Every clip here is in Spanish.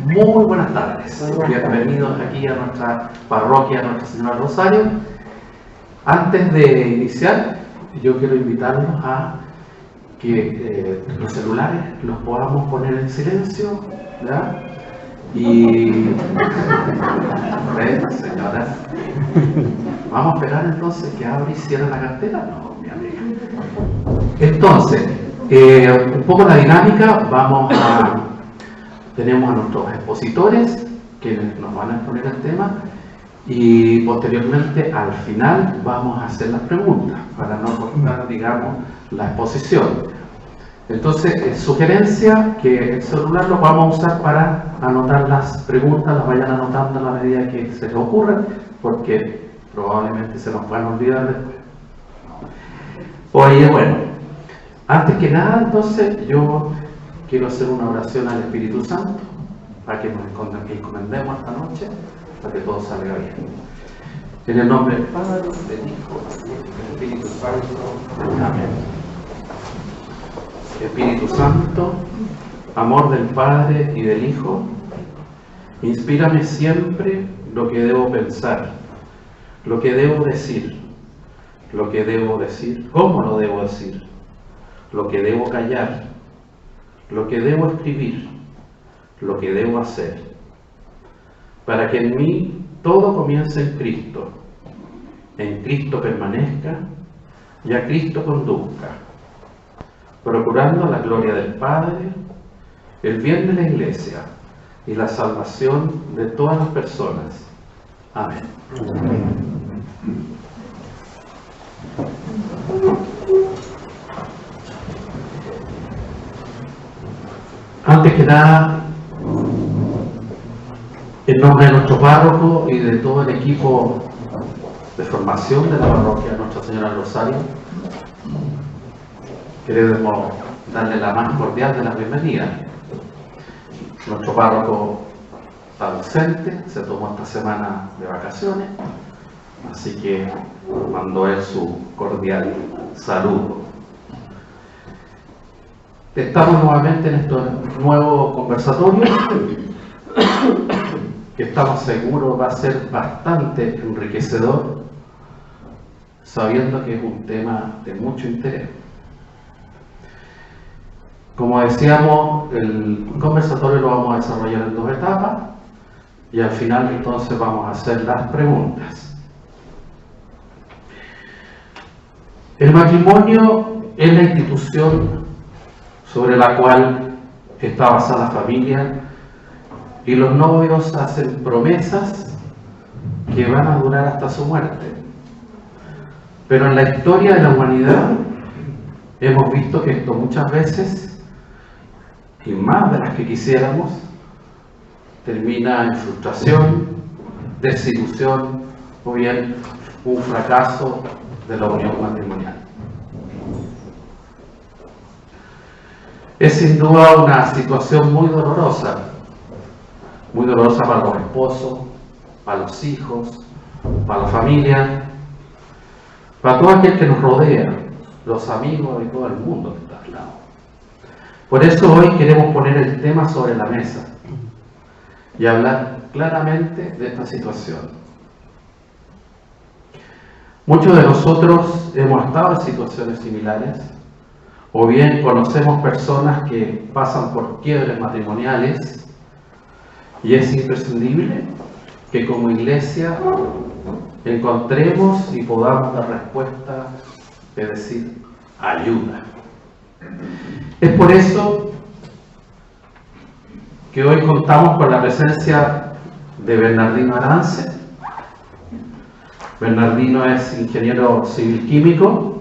Muy buenas tardes. Bienvenidos aquí a nuestra parroquia Nuestra Señora del Rosario. Antes de iniciar, yo quiero invitarlos a que los celulares los podamos poner en silencio, ¿verdad? Y ¿ven, señora? Vamos a esperar entonces que abra y cierre la cartera. No, mi amiga. Entonces, un poco la dinámica. Tenemos a nuestros expositores que nos van a exponer el tema y posteriormente al final vamos a hacer las preguntas para no cortar, digamos, la exposición. Entonces, sugerencia que el celular lo vamos a usar para anotar las preguntas, las vayan anotando a la medida que se les ocurran, porque probablemente se nos van a olvidar después. Oye, bueno, antes que nada, entonces, yo quiero hacer una oración al Espíritu Santo para que nos encomendemos esta noche, para que todo salga bien. En el nombre del Padre, del Hijo y del Espíritu Santo. Amén. Espíritu Santo, amor del Padre y del Hijo, inspírame siempre lo que debo pensar, lo que debo decir, cómo lo debo decir, lo que debo callar, lo que debo escribir, lo que debo hacer, para que en mí todo comience en Cristo permanezca y a Cristo conduzca, procurando la gloria del Padre, el bien de la Iglesia y la salvación de todas las personas. Amén. Antes que nada, en nombre de nuestro párroco y de todo el equipo de formación de la parroquia Nuestra Señora del Rosario, queremos darle la más cordial de la bienvenida. Nuestro párroco está ausente, se tomó esta semana de vacaciones, así que mandó él su cordial saludo. Estamos nuevamente en este nuevo conversatorio que estamos seguros va a ser bastante enriquecedor, sabiendo que es un tema de mucho interés. Como decíamos, el conversatorio lo vamos a desarrollar en 2 etapas y al final entonces vamos a hacer las preguntas. El matrimonio es la institución sobre la cual está basada la familia y los novios hacen promesas que van a durar hasta su muerte. Pero en la historia de la humanidad hemos visto que esto muchas veces, y más de las que quisiéramos, termina en frustración, desilusión o bien un fracaso de la unión matrimonial. Es sin duda una situación muy dolorosa para los esposos, para los hijos, para la familia, para todo aquel que nos rodea, los amigos y todo el mundo que está al lado. Por eso hoy queremos poner el tema sobre la mesa y hablar claramente de esta situación. Muchos de nosotros hemos estado en situaciones similares, o bien conocemos personas que pasan por quiebres matrimoniales, y es imprescindible que como iglesia encontremos y podamos dar respuesta, es decir, ayuda. Es por eso que hoy contamos con la presencia de Bernardino Arance. Bernardino es ingeniero civil químico,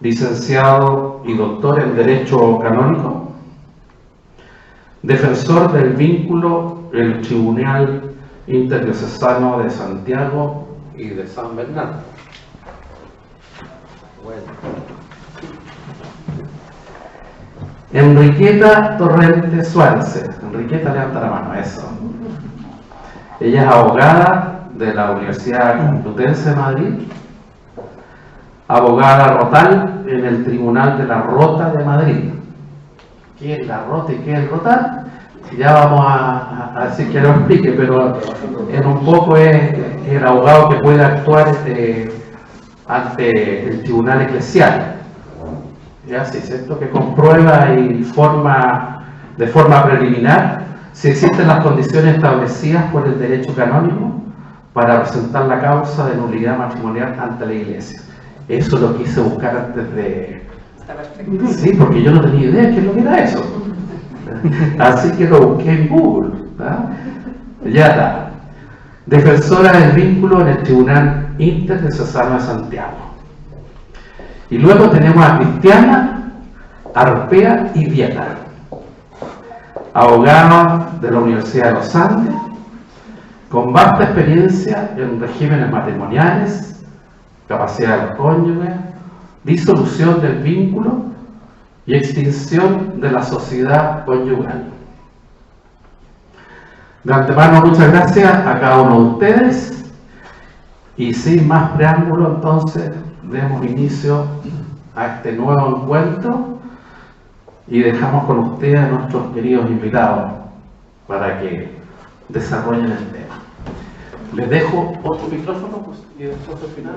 licenciado y doctor en Derecho Canónico, defensor del vínculo en el Tribunal Interdiocesano de Santiago y de San Bernardo. Bueno. Enriqueta Torrente Suárez. Enriqueta, levanta la mano, eso. Ella es abogada de la Universidad Complutense de Madrid, abogada rotal en el Tribunal de la Rota de Madrid. ¿Qué es la Rota y qué es el rotar? ya vamos a decir que lo explique, pero en un poco es el abogado que puede actuar ante el tribunal eclesial. Ya, sí, ¿cierto? Que comprueba y de forma preliminar si existen las condiciones establecidas por el derecho canónico para presentar la causa de nulidad matrimonial ante la Iglesia. Eso lo quise buscar antes de... Sí, porque yo no tenía idea de qué es lo que era eso. Así que lo busqué en Google. Ya está. Defensora del vínculo en el Tribunal Interdiocesano de Santiago. Y luego tenemos a Cristiana Arpea y Vieta, abogada de la Universidad de los Andes, con vasta experiencia en regímenes matrimoniales, capacidad de los cónyuges, disolución del vínculo y extinción de la sociedad conyugal. De antemano, muchas gracias a cada uno de ustedes y sin más preámbulo, entonces demos inicio a este nuevo encuentro y dejamos con ustedes a nuestros queridos invitados para que desarrollen el tema. Les dejo otro micrófono pues, y después al final.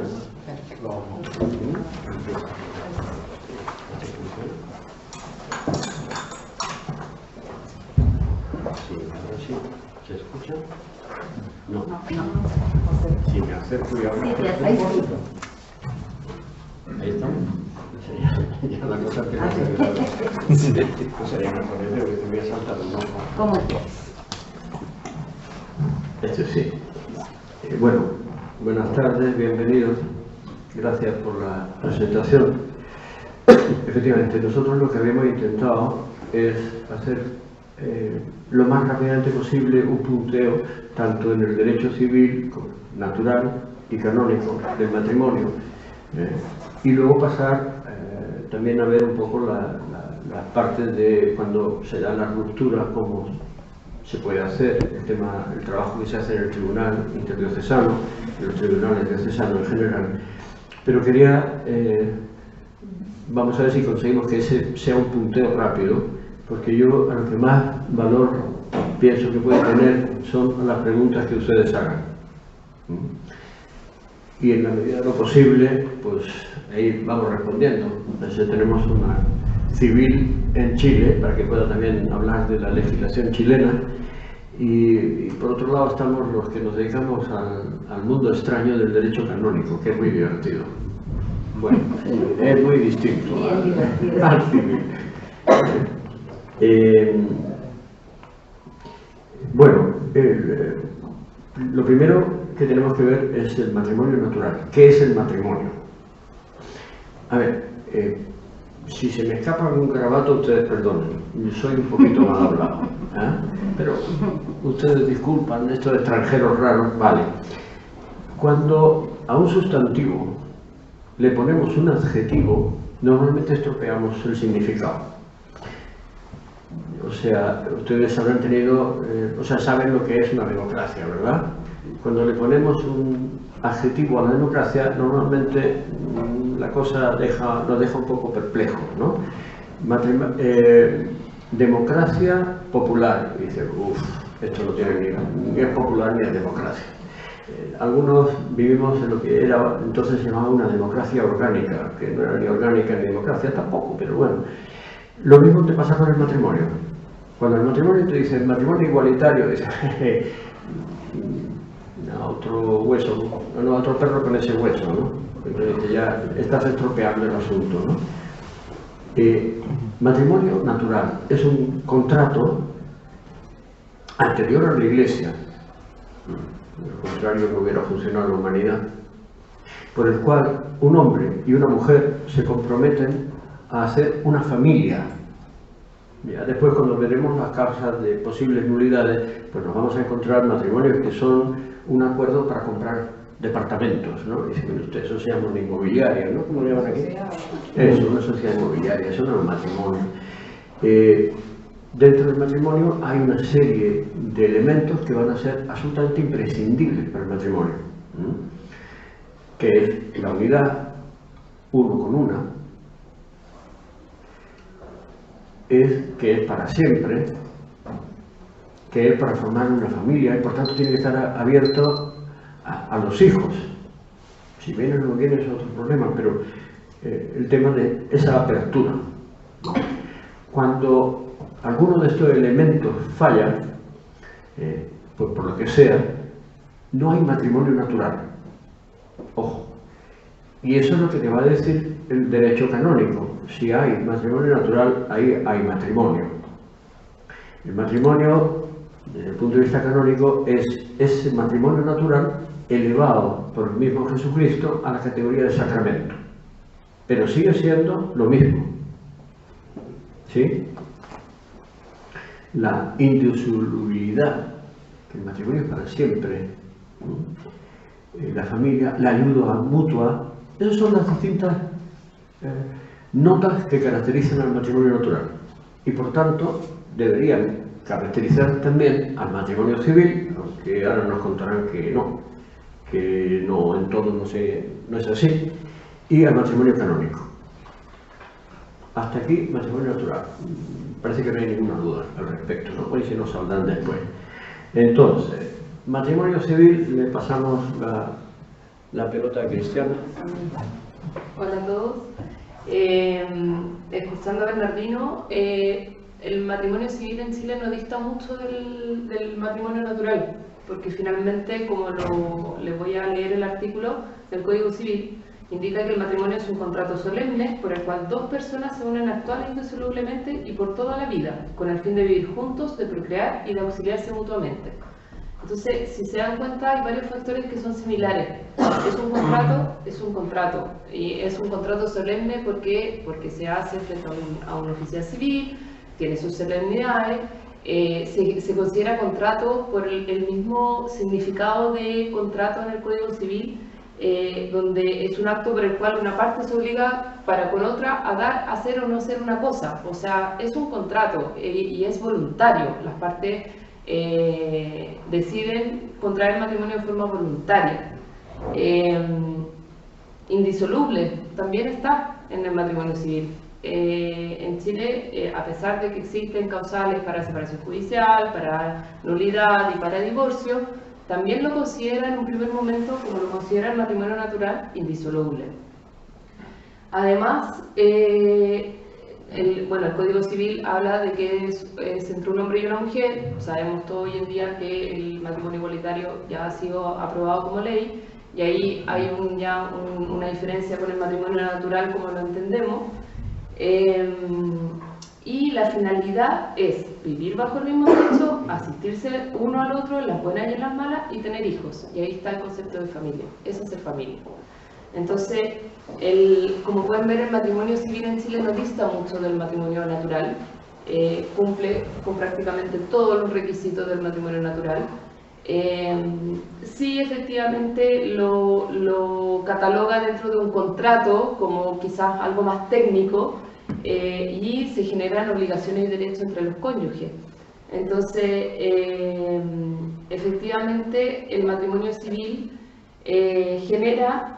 ¿Se escucha? No. Si me acerco y hablo. Ahí estamos. Ya la cosa que no se ve. Pues sería mejor que te voy a saltar un ojo. ¿Cómo es? Esto sí. Bueno, buenas tardes, bienvenidos. Gracias por la presentación. Efectivamente, nosotros lo que habíamos intentado es hacer lo más rápidamente posible un punteo tanto en el derecho civil natural y canónico del matrimonio y luego pasar también a ver un poco las partes de cuando se da la ruptura, cómo se puede hacer, el trabajo que se hace en el tribunal interdiocesano, en los tribunales diocesanos en general. Pero quería, vamos a ver si conseguimos que ese sea un punteo rápido, porque yo a lo que más valor pienso que puede tener son las preguntas que ustedes hagan. Y en la medida de lo posible, pues ahí vamos respondiendo. Entonces tenemos una civil en Chile, para que pueda también hablar de la legislación chilena, y por otro lado estamos los que nos dedicamos al mundo extraño del derecho canónico, que es muy divertido. Bueno, es muy distinto al civil. Bueno, lo primero que tenemos que ver es el matrimonio natural. ¿Qué es el matrimonio? A ver, si se me escapa algún garabato, ustedes perdonen, soy un poquito mal hablado, pero ustedes disculpan, esto de extranjeros raros, vale. Cuando a un sustantivo le ponemos un adjetivo, normalmente estropeamos el significado. O sea, ustedes habrán tenido, saben lo que es una democracia, ¿verdad? Cuando le ponemos un adjetivo a la democracia, normalmente la cosa nos deja un poco perplejos, ¿no? Democracia popular, y dice, esto no tiene ni es popular ni es democracia. Algunos vivimos en lo que era entonces se llamaba una democracia orgánica, que no era ni orgánica ni democracia tampoco, pero bueno. Lo mismo te pasa con el matrimonio. Cuando el matrimonio te dice matrimonio igualitario, dices, otro hueso, no, otro perro con ese hueso, ¿no? Entonces ya estás estropeando el asunto, ¿no? Matrimonio natural es un contrato anterior a la Iglesia, de lo contrario no hubiera funcionado la humanidad, por el cual un hombre y una mujer se comprometen a hacer una familia. Ya después, cuando veremos las causas de posibles nulidades, pues nos vamos a encontrar matrimonios que son un acuerdo para comprar departamentos, ¿no? Dicen ustedes, eso se llama una inmobiliaria, ¿no? ¿Cómo le llaman aquí? Eso, una sociedad inmobiliaria, eso no es un matrimonio. Dentro del matrimonio hay una serie de elementos que van a ser absolutamente imprescindibles para el matrimonio, que es la unidad, uno con una, que es para siempre, que es para formar una familia y por tanto tiene que estar abierto a los hijos. Si vienen o no vienen es otro problema, pero el tema de esa apertura. Cuando alguno de estos elementos falla, por lo que sea, no hay matrimonio natural. Ojo. Y eso es lo que te va a decir el derecho canónico. Si hay matrimonio natural, ahí hay matrimonio. El matrimonio, desde el punto de vista canónico, es ese matrimonio natural elevado por el mismo Jesucristo a la categoría de sacramento. Pero sigue siendo lo mismo. ¿Sí? La indisolubilidad, que el matrimonio es para siempre, ¿no? La familia, la ayuda mutua, esas son las distintas notas que caracterizan al matrimonio natural y por tanto deberían caracterizar también al matrimonio civil, aunque ahora nos contarán que no en todo no es así, y al matrimonio canónico. Hasta aquí matrimonio natural. Parece que no hay ninguna duda al respecto, ¿no? Pues si nos hablan después. Entonces, matrimonio civil, le pasamos la pelota a Cristiana. Hola a todos. Escuchando a Bernardino, el matrimonio civil en Chile no dista mucho del matrimonio natural, porque finalmente, como les voy a leer el artículo del Código Civil, indica que el matrimonio es un contrato solemne por el cual dos personas se unen actual e indisolublemente y por toda la vida, con el fin de vivir juntos, de procrear y de auxiliarse mutuamente. Entonces, si se dan cuenta, hay varios factores que son similares. Es un contrato, y es un contrato solemne porque se hace frente a un oficial civil, tiene sus solemnidades, se considera contrato por el mismo significado de contrato en el Código Civil, donde es un acto por el cual una parte se obliga para con otra a dar, hacer o no hacer una cosa. O sea, es un contrato y es voluntario. Las partes deciden contraer matrimonio de forma voluntaria. Indisoluble también está en el matrimonio civil. En Chile, a pesar de que existen causales para separación judicial, para nulidad y para divorcio, también lo considera en un primer momento, como lo considera el matrimonio natural, indisoluble. Además, el Código Civil habla de que es entre un hombre y una mujer. Sabemos todo hoy en día que el matrimonio igualitario ya ha sido aprobado como ley, y ahí hay una diferencia con el matrimonio natural como lo entendemos. Y la finalidad es vivir bajo el mismo techo, asistirse uno al otro en las buenas y en las malas y tener hijos. Y ahí está el concepto de familia. Eso es ser familia. Entonces, como pueden ver, el matrimonio civil en Chile no dista mucho del matrimonio natural. Cumple con prácticamente todos los requisitos del matrimonio natural. Sí, efectivamente lo cataloga dentro de un contrato como quizás algo más técnico, y se generan obligaciones y derechos entre los cónyuges. Entonces, efectivamente, el matrimonio civil genera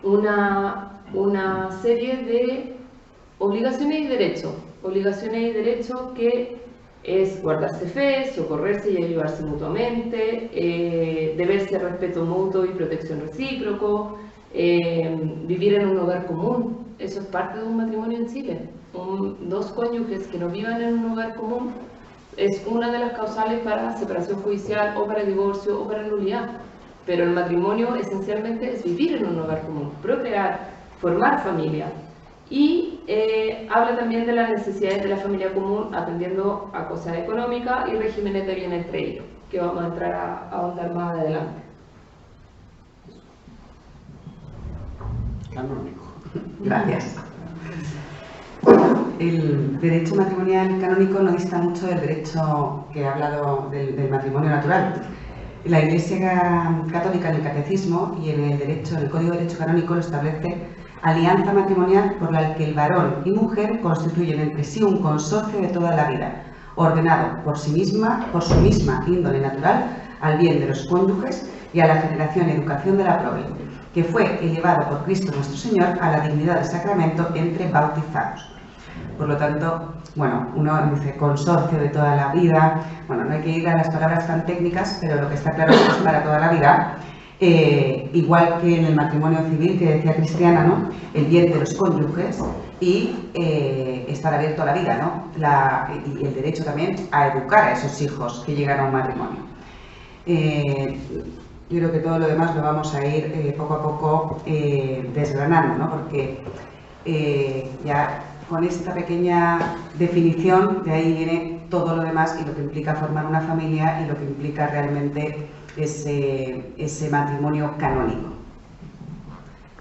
una serie de obligaciones y derechos que es guardarse fe, socorrerse y ayudarse mutuamente, deberse respeto mutuo y protección recíproco, vivir en un hogar común. Eso es parte de un matrimonio en Chile. Dos cónyuges que no vivan en un hogar común es una de las causales para separación judicial o para divorcio o para nulidad. Pero el matrimonio esencialmente es vivir en un hogar común, procrear, formar familia. Y habla también de las necesidades de la familia común atendiendo a cosas económicas y regímenes de bien entre ellos, que vamos a entrar a ahondar más adelante. Canónico. Gracias. El derecho matrimonial canónico no dista mucho del derecho que he hablado del matrimonio natural. La Iglesia Católica en el Catecismo y en el Código de Derecho Canónico lo establece: alianza matrimonial por la que el varón y mujer constituyen entre sí un consorcio de toda la vida, ordenado por su misma índole natural, al bien de los cónyuges y a la generación y educación de la prole, que fue elevado por Cristo nuestro Señor a la dignidad de sacramento entre bautizados. Por lo tanto, bueno, uno dice consorcio de toda la vida. Bueno, no hay que ir a las palabras tan técnicas, pero lo que está claro es que es para toda la vida. Igual que en el matrimonio civil, que decía Cristiana, ¿no? El bien de los cónyuges y estar abierto a la vida, ¿no? Y el derecho también a educar a esos hijos que llegan a un matrimonio. Yo creo que todo lo demás lo vamos a ir poco a poco desgranando, ¿no? Porque ya con esta pequeña definición, de ahí viene todo lo demás y lo que implica formar una familia y lo que implica realmente ese matrimonio canónico.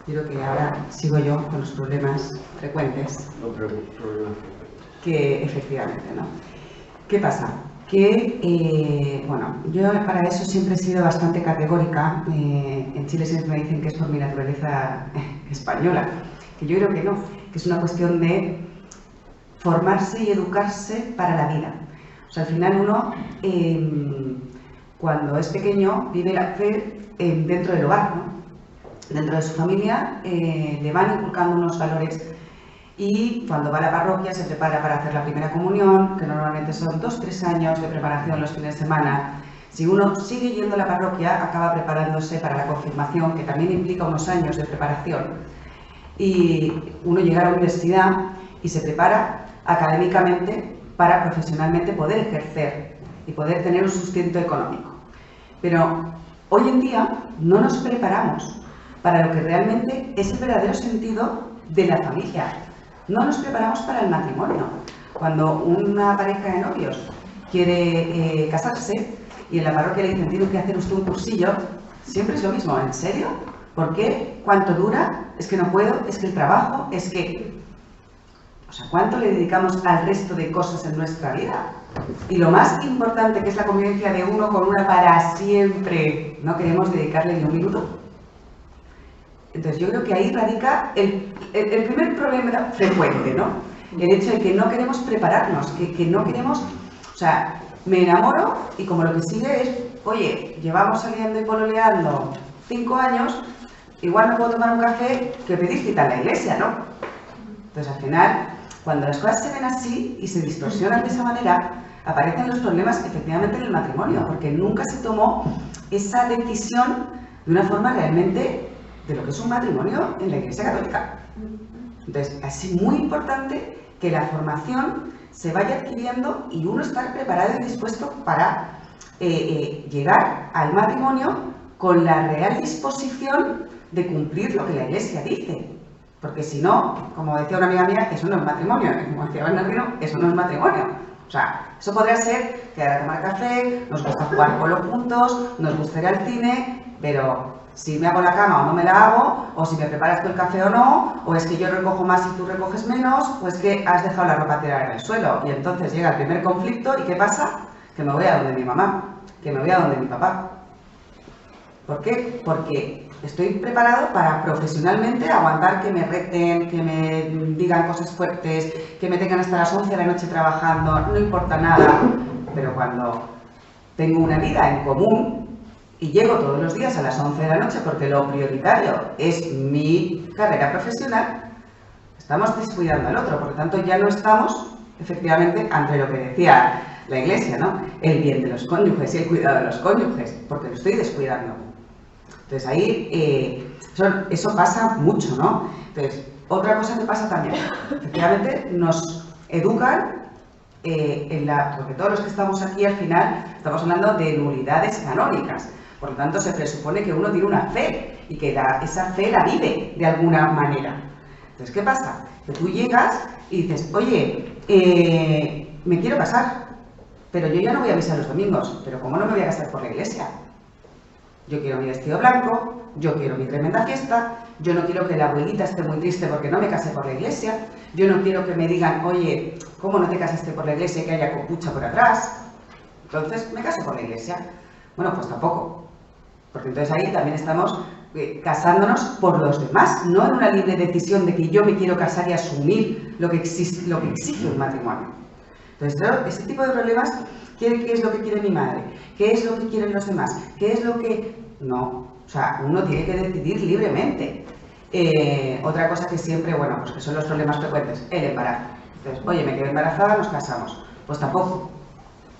Yo creo que ahora sigo yo con los problemas frecuentes. No, pero problemas frecuentes. Que efectivamente, ¿no? ¿Qué pasa? Que, bueno, yo para eso siempre he sido bastante categórica. En Chile siempre me dicen que es por mi naturaleza española, que yo creo que no, que es una cuestión de formarse y educarse para la vida. O sea, al final uno, cuando es pequeño, vive la fe dentro del hogar, ¿no? Dentro de su familia le van inculcando unos valores y cuando va a la parroquia se prepara para hacer la primera comunión, que normalmente son 2 o 3 años de preparación los fines de semana. Si uno sigue yendo a la parroquia, acaba preparándose para la confirmación, que también implica unos años de preparación. Y uno llega a la universidad y se prepara académicamente para profesionalmente poder ejercer y poder tener un sustento económico. Pero hoy en día no nos preparamos para lo que realmente es el verdadero sentido de la familia. No nos preparamos para el matrimonio. Cuando una pareja de novios quiere casarse y en la parroquia le dicen tiene que hacer usted un cursillo, siempre es lo mismo. ¿En serio? ¿Por qué? ¿Cuánto dura? Es que no puedo, es que el trabajo, es que... O sea, ¿cuánto le dedicamos al resto de cosas en nuestra vida? Y lo más importante, que es la convivencia de uno con una para siempre, no queremos dedicarle ni un minuto. Entonces yo creo que ahí radica el primer problema frecuente, ¿no? El hecho de que no queremos prepararnos, que no queremos... O sea, me enamoro y como lo que sigue es, oye, llevamos saliendo y pololeando 5 años, igual no puedo tomar un café que pedir cita a la iglesia, ¿no? Entonces al final, cuando las cosas se ven así y se distorsionan de esa manera, aparecen los problemas efectivamente en el matrimonio, porque nunca se tomó esa decisión de una forma realmente de lo que es un matrimonio en la Iglesia Católica. Entonces, es muy importante que la formación se vaya adquiriendo y uno estar preparado y dispuesto para llegar al matrimonio con la real disposición de cumplir lo que la Iglesia dice. Porque si no, como decía una amiga mía, eso no es matrimonio. Como decía Bernardino, eso no es matrimonio. O sea, eso podría ser quedar a tomar café, nos gusta jugar polo juntos, nos gusta ir al cine, pero si me hago la cama o no me la hago, o si me preparas tú el café o no, o es que yo recojo más y tú recoges menos, o es que has dejado la ropa tirada en el suelo. Y entonces llega el primer conflicto, ¿y qué pasa? Que me voy a donde mi mamá, que me voy a donde mi papá. ¿Por qué? Porque estoy preparado para profesionalmente aguantar que me reten, que me digan cosas fuertes, que me tengan hasta las 11 de la noche trabajando, no importa nada. Pero cuando tengo una vida en común, y llego todos los días a las 11 de la noche porque lo prioritario es mi carrera profesional, estamos descuidando al otro. Por lo tanto, ya no estamos, efectivamente, ante lo que decía la Iglesia, ¿no? El bien de los cónyuges y el cuidado de los cónyuges, porque lo estoy descuidando. Entonces, ahí, eso pasa mucho, ¿no? Entonces, otra cosa que pasa también, efectivamente, nos educan porque todos los que estamos aquí, al final, estamos hablando de nulidades canónicas. Por lo tanto, se presupone que uno tiene una fe y que esa fe la vive de alguna manera. Entonces, ¿qué pasa? Que tú llegas y dices, oye, me quiero casar, pero yo ya no voy a misa los domingos. ¿Pero cómo no me voy a casar por la iglesia? Yo quiero mi vestido blanco, yo quiero mi tremenda fiesta, yo no quiero que la abuelita esté muy triste porque no me casé por la iglesia, yo no quiero que me digan, oye, ¿cómo no te casaste por la iglesia y que haya copucha por atrás? Entonces, ¿me caso por la iglesia? Bueno, pues tampoco. Porque entonces ahí también estamos casándonos por los demás, no en una libre decisión de que yo me quiero casar y asumir lo que exige un matrimonio. Entonces, claro, este tipo de problemas, ¿qué es lo que quiere mi madre? ¿Qué es lo que quieren los demás? ¿Qué es lo que...? No, o sea, uno tiene que decidir libremente. Otra cosa que siempre, bueno, pues que son los problemas frecuentes, el embarazo. Entonces, oye, me quedé embarazada, nos casamos. Pues tampoco.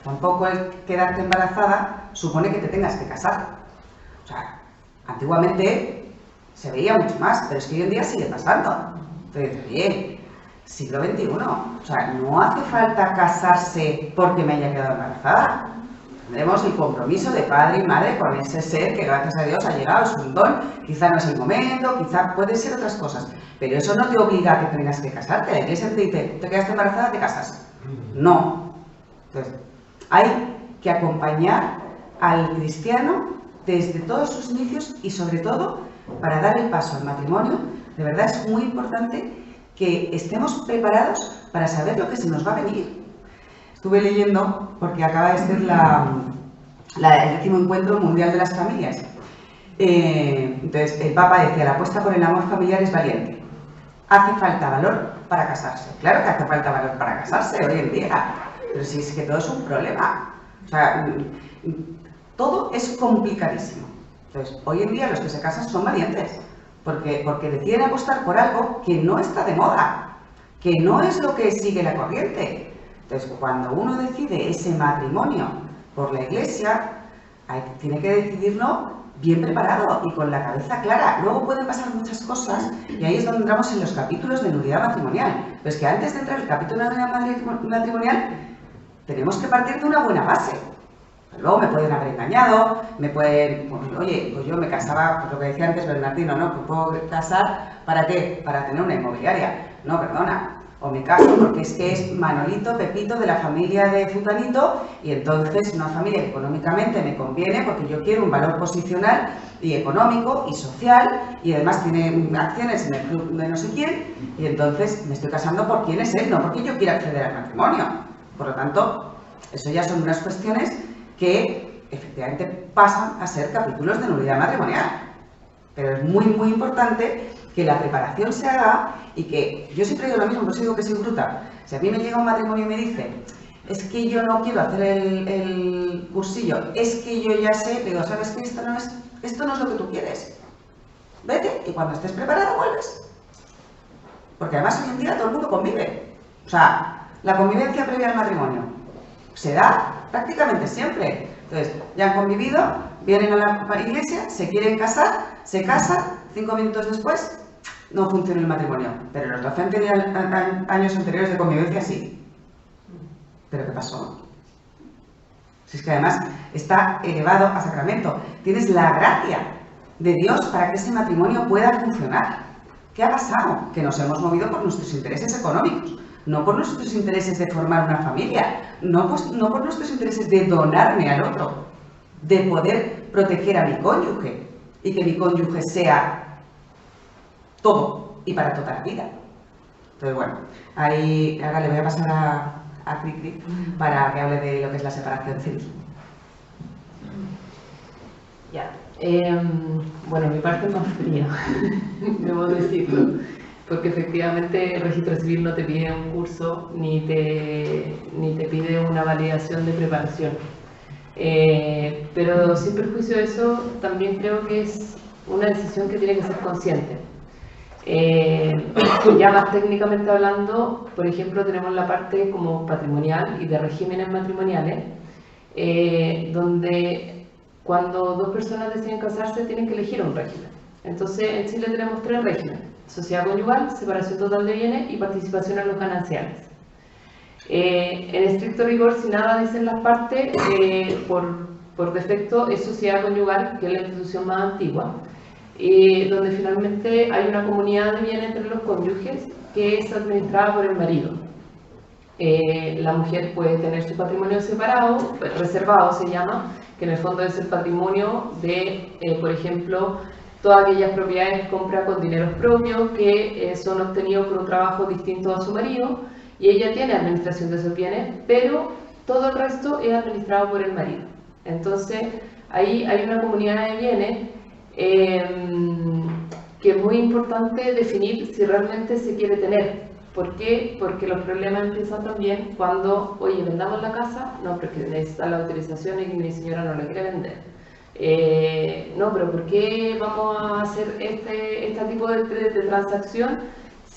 Tampoco el quedarte embarazada supone que te tengas que casar. O sea, antiguamente se veía mucho más, pero es que hoy en día sigue pasando. Entonces, oye, siglo XXI, o sea, no hace falta casarse porque me haya quedado embarazada. Tendremos el compromiso de padre y madre con ese ser que gracias a Dios ha llegado, es un don, quizá no es el momento, quizá pueden ser otras cosas, pero eso no te obliga a que tengas que casarte. La iglesia te dice, te quedaste embarazada, te casas. No. Entonces, hay que acompañar al cristiano desde todos sus inicios y sobre todo para dar el paso al matrimonio. De verdad es muy importante que estemos preparados para saber lo que se nos va a venir. Estuve leyendo, porque acaba de ser el 10º encuentro mundial de las familias. Entonces, el Papa decía, la apuesta por el amor familiar es valiente. Hace falta valor para casarse. Claro que hace falta valor para casarse hoy en día, pero si es que todo es un problema. O sea, todo es complicadísimo. Entonces, hoy en día los que se casan son valientes, porque deciden apostar por algo que no está de moda, que no es lo que sigue la corriente. Entonces, cuando uno decide ese matrimonio por la iglesia, tiene que decidirlo bien preparado y con la cabeza clara. Luego pueden pasar muchas cosas y ahí es donde entramos en los capítulos de nulidad matrimonial. Pero es que antes de entrar en el capítulo de nulidad matrimonial, tenemos que partir de una buena base. Luego me pueden haber engañado, me pueden... Oye, pues yo me casaba, pues lo que decía antes Bernardino, ¿no? ¿Me puedo casar para qué? Para tener una inmobiliaria. No, perdona. O me caso porque es que es Manolito, Pepito de la familia de Futanito y entonces una familia que económicamente me conviene porque yo quiero un valor posicional y económico y social y además tiene acciones en el club de no sé quién y entonces me estoy casando por quién es él, no porque yo quiera acceder al matrimonio. Por lo tanto, eso ya son unas cuestiones que efectivamente pasan a ser capítulos de nulidad matrimonial. Pero es muy, muy importante que la preparación se haga y que yo siempre digo lo mismo, por eso digo que soy bruta. Si a mí me llega un matrimonio y me dice, es que yo no quiero hacer el cursillo, es que yo ya sé, digo, ¿sabes qué? Esto no es lo que tú quieres. Vete y cuando estés preparado vuelves. Porque además hoy en día todo el mundo convive. O sea, la convivencia previa al matrimonio se da prácticamente siempre. Entonces, ya han convivido, vienen a la iglesia, se quieren casar, se casan, 5 minutos después no funciona el matrimonio. Pero los 12 años anteriores de convivencia sí. ¿Pero qué pasó? Si es que además está elevado a sacramento. Tienes la gracia de Dios para que ese matrimonio pueda funcionar. ¿Qué ha pasado? Que nos hemos movido por nuestros intereses económicos. No por nuestros intereses de formar una familia, no por nuestros intereses de donarme al otro, de poder proteger a mi cónyuge y que mi cónyuge sea todo y para toda la vida. Entonces, bueno, ahí ahora le voy a pasar a Cricri para que hable de lo que es la separación civil. Ya, bueno, mi parte es más fría, debo decirlo. Porque efectivamente el registro civil no te pide un curso ni te pide una validación de preparación. Pero sin perjuicio de eso, también creo que es una decisión que tiene que ser consciente. Ya más técnicamente hablando, por ejemplo, tenemos la parte como patrimonial y de regímenes matrimoniales, donde cuando dos personas deciden casarse tienen que elegir un régimen. Entonces, en Chile tenemos 3 regímenes: sociedad conyugal, separación total de bienes y participación en los gananciales. En estricto rigor, si nada dicen las partes, por defecto es sociedad conyugal, que es la institución más antigua, donde finalmente hay una comunidad de bienes entre los cónyuges que es administrada por el marido. La mujer puede tener su patrimonio separado, reservado se llama, que en el fondo es el patrimonio de, por ejemplo, todas aquellas propiedades compra con dineros propios que son obtenidos por un trabajo distinto a su marido, y ella tiene administración de esos bienes, pero todo el resto es administrado por el marido. Entonces, ahí hay una comunidad de bienes que es muy importante definir si realmente se quiere tener. ¿Por qué? Porque los problemas empiezan también cuando, oye, vendamos la casa, no, porque necesita la autorización y mi señora no la quiere vender. No, pero ¿por qué vamos a hacer este tipo de transacción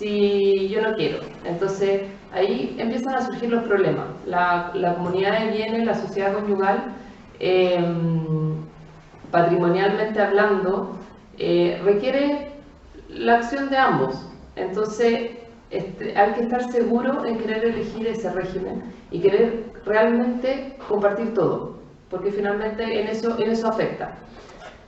si yo no quiero? Entonces ahí empiezan a surgir los problemas. La comunidad de bienes, la sociedad conyugal, patrimonialmente hablando, requiere la acción de ambos. Entonces hay que estar seguro en querer elegir ese régimen y querer realmente compartir todo, porque finalmente en eso afecta.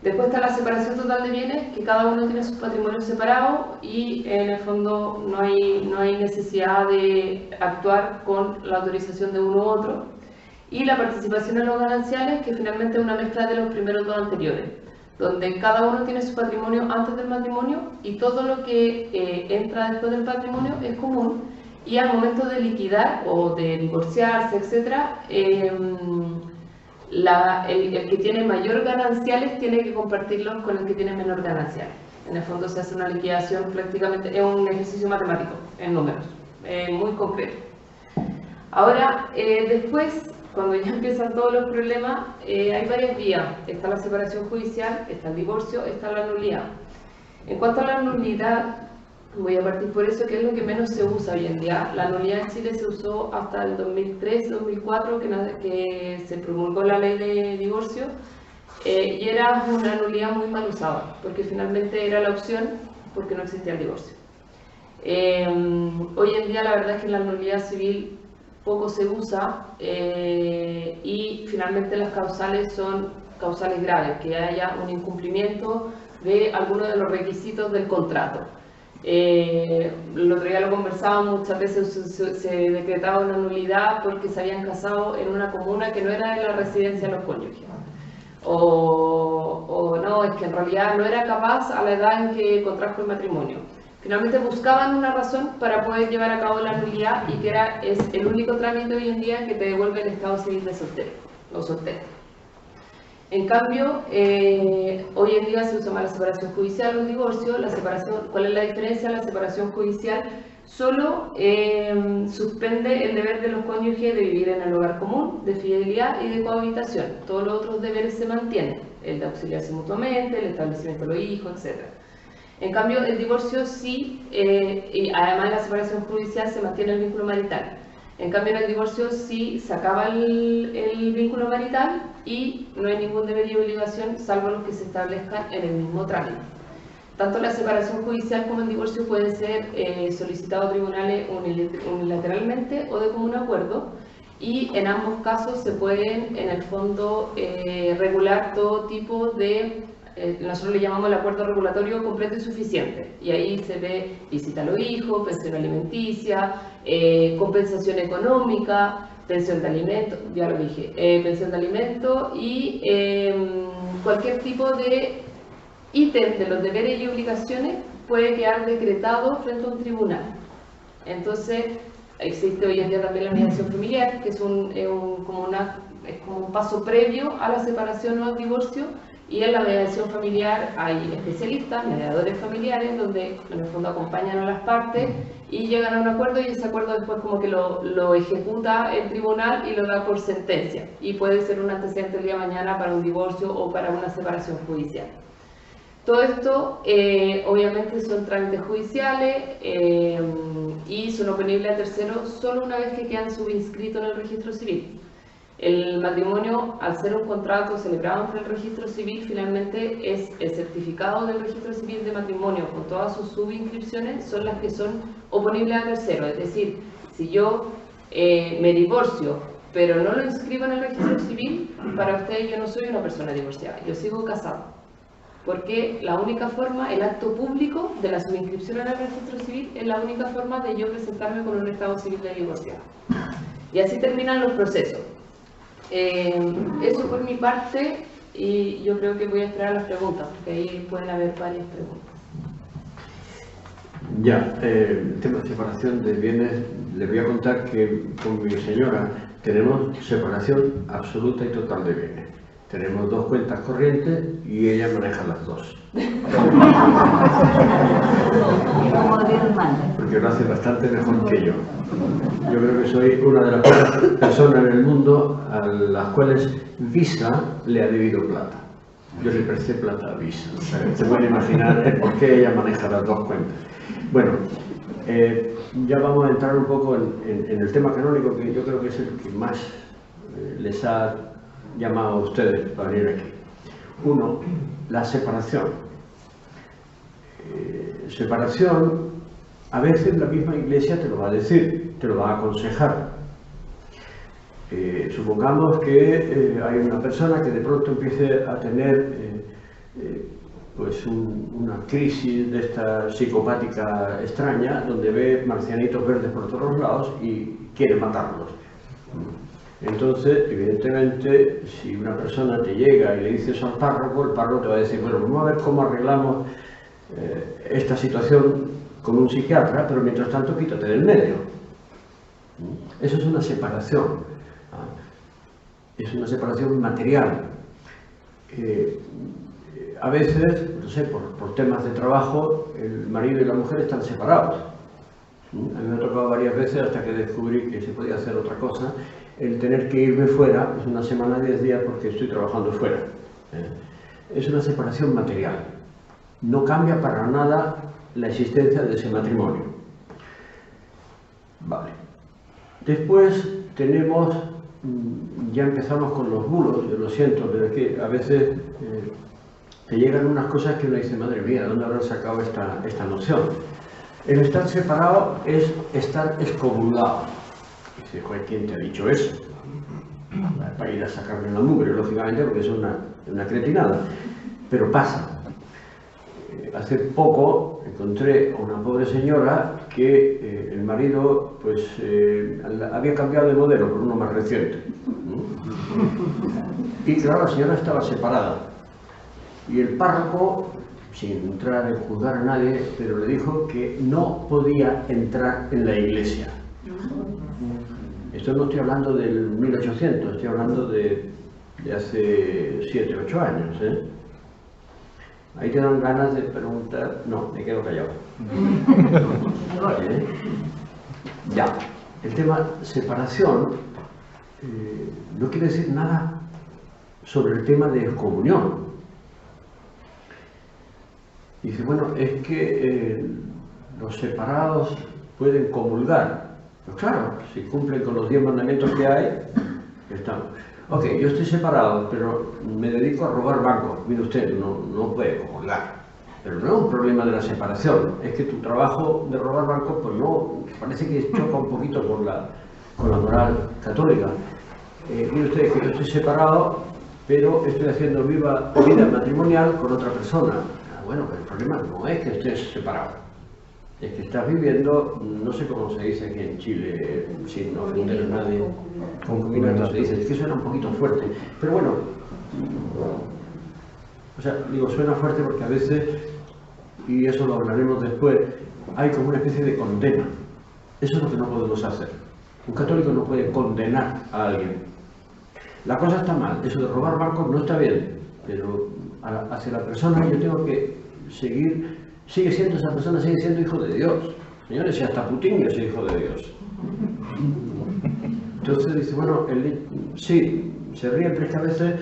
Después está la separación total de bienes, que cada uno tiene sus patrimonios separados y en el fondo no hay necesidad de actuar con la autorización de uno u otro. Y la participación en los gananciales, que finalmente es una mezcla de los primeros dos anteriores, donde cada uno tiene su patrimonio antes del matrimonio y todo lo que entra después del patrimonio es común, y al momento de liquidar o de divorciarse, etc., el que tiene mayor gananciales tiene que compartirlos con el que tiene menor gananciales. En el fondo se hace una liquidación prácticamente, es un ejercicio matemático en números, muy concreto. Ahora, después, cuando ya empiezan todos los problemas, hay varias vías. Está la separación judicial, está el divorcio, está la nulidad. En cuanto a la nulidad, voy a partir por eso, que es lo que menos se usa hoy en día. La nulidad en Chile se usó hasta el 2003-2004, que se promulgó la ley de divorcio, y era una nulidad muy mal usada, porque finalmente era la opción, porque no existía el divorcio. Hoy en día la verdad es que la nulidad civil poco se usa, y finalmente las causales son causales graves, que haya un incumplimiento de alguno de los requisitos del contrato. El otro día lo conversábamos, muchas veces se decretaba una nulidad porque se habían casado en una comuna que no era de la residencia de los cónyuges, o no, es que en realidad no era capaz a la edad en que contrajo el matrimonio. Finalmente buscaban una razón para poder llevar a cabo la nulidad, y que es el único trámite hoy en día que te devuelve el estado civil de soltero o soltera. En cambio, hoy en día se usa más la separación judicial o el divorcio. La separación, ¿cuál es la diferencia? La separación judicial solo suspende el deber de los cónyuges de vivir en el hogar común, de fidelidad y de cohabitación. Todos los otros deberes se mantienen, el de auxiliarse mutuamente, el establecimiento de los hijos, etc. En cambio, el divorcio sí, y además de la separación judicial, se mantiene el vínculo marital. En cambio, en el divorcio sí se acaba el vínculo marital y no hay ningún deber y obligación, salvo los que se establezcan en el mismo trámite. Tanto la separación judicial como el divorcio pueden ser solicitados a tribunales unilateralmente o de común acuerdo, y en ambos casos se pueden, en el fondo, regular todo tipo de... nosotros le llamamos el acuerdo regulatorio completo y suficiente, y ahí se ve visita a los hijos, pensión alimenticia, compensación económica, pensión de alimento, ya lo dije, pensión de alimento y cualquier tipo de ítem de los deberes y obligaciones puede quedar decretado frente a un tribunal. Entonces existe hoy en día también la mediación familiar, que es como un paso previo a la separación o al divorcio. Y en la mediación familiar hay especialistas, mediadores familiares, donde en el fondo acompañan a las partes y llegan a un acuerdo, y ese acuerdo después como que lo ejecuta el tribunal y lo da por sentencia. Y puede ser un antecedente el día de mañana para un divorcio o para una separación judicial. Todo esto obviamente son trámites judiciales y son oponibles a terceros solo una vez que quedan subinscritos en el registro civil. El matrimonio, al ser un contrato celebrado entre el registro civil, finalmente es el certificado del registro civil de matrimonio con todas sus subinscripciones son las que son oponibles a terceros. Es decir, si yo me divorcio pero no lo inscribo en el registro civil, para ustedes yo no soy una persona divorciada, yo sigo casado. Porque la única forma, el acto público de la subinscripción en el registro civil es la única forma de yo presentarme con un estado civil de divorciado. Y así terminan los procesos. Eso por mi parte, y yo creo que voy a esperar las preguntas, porque ahí pueden haber varias preguntas. Ya, el tema de separación de bienes, les voy a contar que con mi señora tenemos separación absoluta y total de bienes. Tenemos dos cuentas corrientes y ella maneja las dos. Porque lo hace bastante mejor que yo. Yo creo que soy una de las pocas personas en el mundo a las cuales Visa le ha debido plata. Yo le presté plata a Visa. O sea, se pueden imaginar el por qué ella maneja las dos cuentas. Bueno, Ya vamos a entrar un poco en el tema canónico, que yo creo que es el que más les ha llamado a ustedes para venir aquí. Uno, la separación. Separación, a veces la misma Iglesia te lo va a decir, te lo va a aconsejar. Supongamos que hay una persona que de pronto empiece a tener pues una crisis de esta psicopática extraña, donde ve marcianitos verdes por todos lados y quiere matarlos. Entonces, evidentemente, si una persona te llega y le dice eso al párroco, el párroco te va a decir, bueno, vamos a ver cómo arreglamos esta situación con un psiquiatra, pero mientras tanto quítate del medio. Eso es una separación. Es una separación material. A veces, no sé, por temas de trabajo, el marido y la mujer están separados. A mí me ha tocado varias veces, hasta que descubrí que se podía hacer otra cosa, el tener que irme fuera, es una semana, 10 días, porque estoy trabajando fuera. Es una separación material. No cambia para nada la existencia de ese matrimonio. Vale. Después tenemos, ya empezamos con los bulos, yo lo siento, pero es que a veces te llegan unas cosas que uno dice, madre mía, ¿dónde habrán sacado esta noción? El estar separado es estar excomulgado. Dice, joder, ¿quién te ha dicho eso? Para ir a sacarme la mugre, lógicamente, porque es una cretinada. Pero pasa. Hace poco encontré a una pobre señora que el marido pues había cambiado de modelo por uno más reciente. Y claro, la señora estaba separada. Y el párroco, sin entrar en juzgar a nadie, pero le dijo que no podía entrar en la iglesia. Esto no estoy hablando del 1800, estoy hablando de hace 7, 8 años. Ahí te dan ganas de preguntar. No, me quedo callado. Ya, el tema separación no quiere decir nada sobre el tema de excomunión. Dice, bueno, es que los separados pueden comulgar. Pues claro, si cumplen con los 10 mandamientos que hay, estamos. Ok, yo estoy separado, pero me dedico a robar bancos. Mire usted, no puede comulgar. Pero no es un problema de la separación, es que tu trabajo de robar bancos, pues no, parece que choca un poquito con la moral católica. Mire usted, que yo estoy separado, pero estoy haciendo vida matrimonial con otra persona. Bueno, pero el problema no es que estés separado, es que estás viviendo, no sé cómo se dice aquí en Chile, sin ofender a nadie, concubinato se dice, es que suena un poquito fuerte, pero bueno, o sea, digo, suena fuerte porque a veces, y eso lo hablaremos después, hay como una especie de condena. Eso es lo que no podemos hacer. Un católico no puede condenar a alguien. La cosa está mal, eso de robar bancos no está bien, pero hacia la persona yo tengo que sigue siendo esa persona, sigue siendo hijo de Dios. Señores, y hasta Putin es hijo de Dios. Entonces dice, bueno, sí, se ríe, pero es que a veces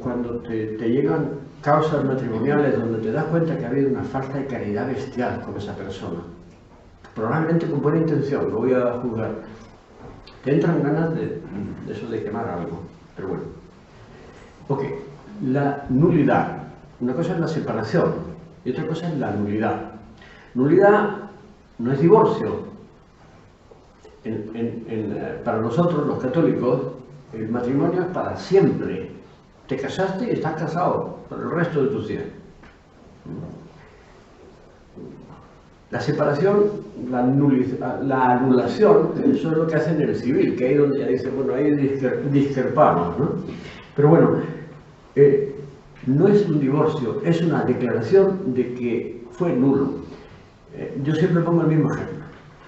cuando te llegan causas matrimoniales donde te das cuenta que ha habido una falta de caridad bestial con esa persona, probablemente con buena intención, lo voy a juzgar, te entran ganas de eso de quemar algo, pero bueno. Ok, la nulidad. Una cosa es la separación y otra cosa es la nulidad. Nulidad no es divorcio. Para nosotros, los católicos, el matrimonio es para siempre. Te casaste y estás casado por el resto de tus días. La separación, la anulación, eso es lo que hacen en el civil, que ahí donde ya dice, bueno, ahí discrepamos, ¿no? Pero bueno, no es un divorcio, es una declaración de que fue nulo. Yo siempre pongo el mismo ejemplo.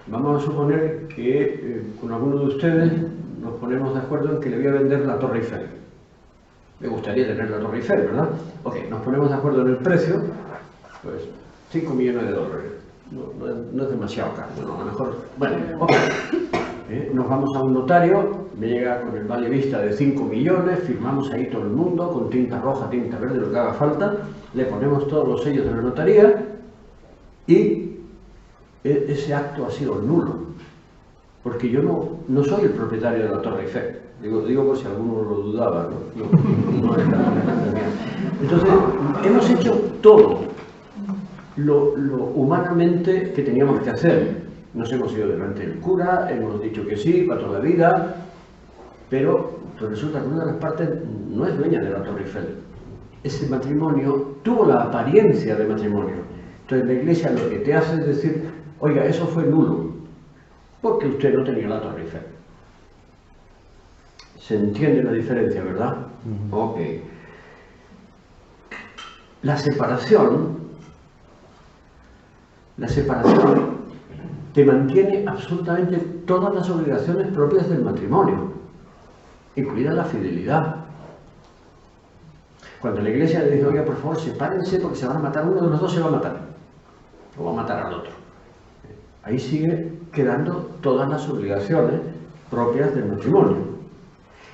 Vamos a suponer que con alguno de ustedes nos ponemos de acuerdo en que le voy a vender la Torre Eiffel. Me gustaría tener la Torre Eiffel, ¿verdad? Ok, nos ponemos de acuerdo en el precio, pues 5 millones de dólares. No es demasiado caro, bueno, a lo mejor, bueno, ok. Nos vamos a un notario, me llega con el vale vista de 5 millones, firmamos ahí todo el mundo, con tinta roja, tinta verde, lo que haga falta, le ponemos todos los sellos de la notaría y ese acto ha sido nulo, porque yo no soy el propietario de la Torre Eiffel. Digo por si alguno lo dudaba, ¿no? Entonces, hemos hecho todo lo humanamente que teníamos que hacer. Nos hemos ido delante del cura, hemos dicho que sí para toda la vida, pero pues resulta que una de las partes no es dueña de la Torre Eiffel. Ese matrimonio tuvo la apariencia de matrimonio. Entonces la Iglesia lo que te hace es decir, oiga, eso fue nulo, porque usted no tenía la Torre Eiffel. ¿Se entiende la diferencia, verdad? Ok. La separación te mantiene absolutamente todas las obligaciones propias del matrimonio, incluida la fidelidad. Cuando la Iglesia le dice, oiga, por favor, sepárense porque se van a matar, uno de los dos se va a matar, o va a matar al otro. Ahí sigue quedando todas las obligaciones propias del matrimonio.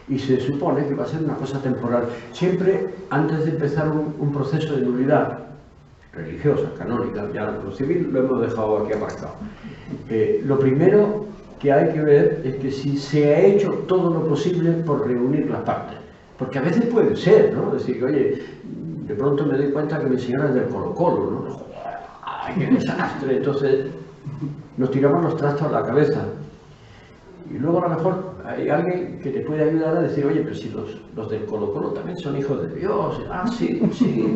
Y se supone que va a ser una cosa temporal. Siempre, antes de empezar un proceso de nulidad religiosa, canónica, ya lo civil lo hemos dejado aquí aparcado. Lo primero que hay que ver es que si se ha hecho todo lo posible por reunir las partes. Porque a veces puede ser, ¿no? Decir que, oye, de pronto me doy cuenta que mi señora es del Colo-Colo, ¿no? ¡Ay, qué desastre! Entonces nos tiramos los trastos a la cabeza. Y luego a lo mejor hay alguien que te puede ayudar a decir, oye, pero si los del Colo-Colo también son hijos de Dios. Ah, sí,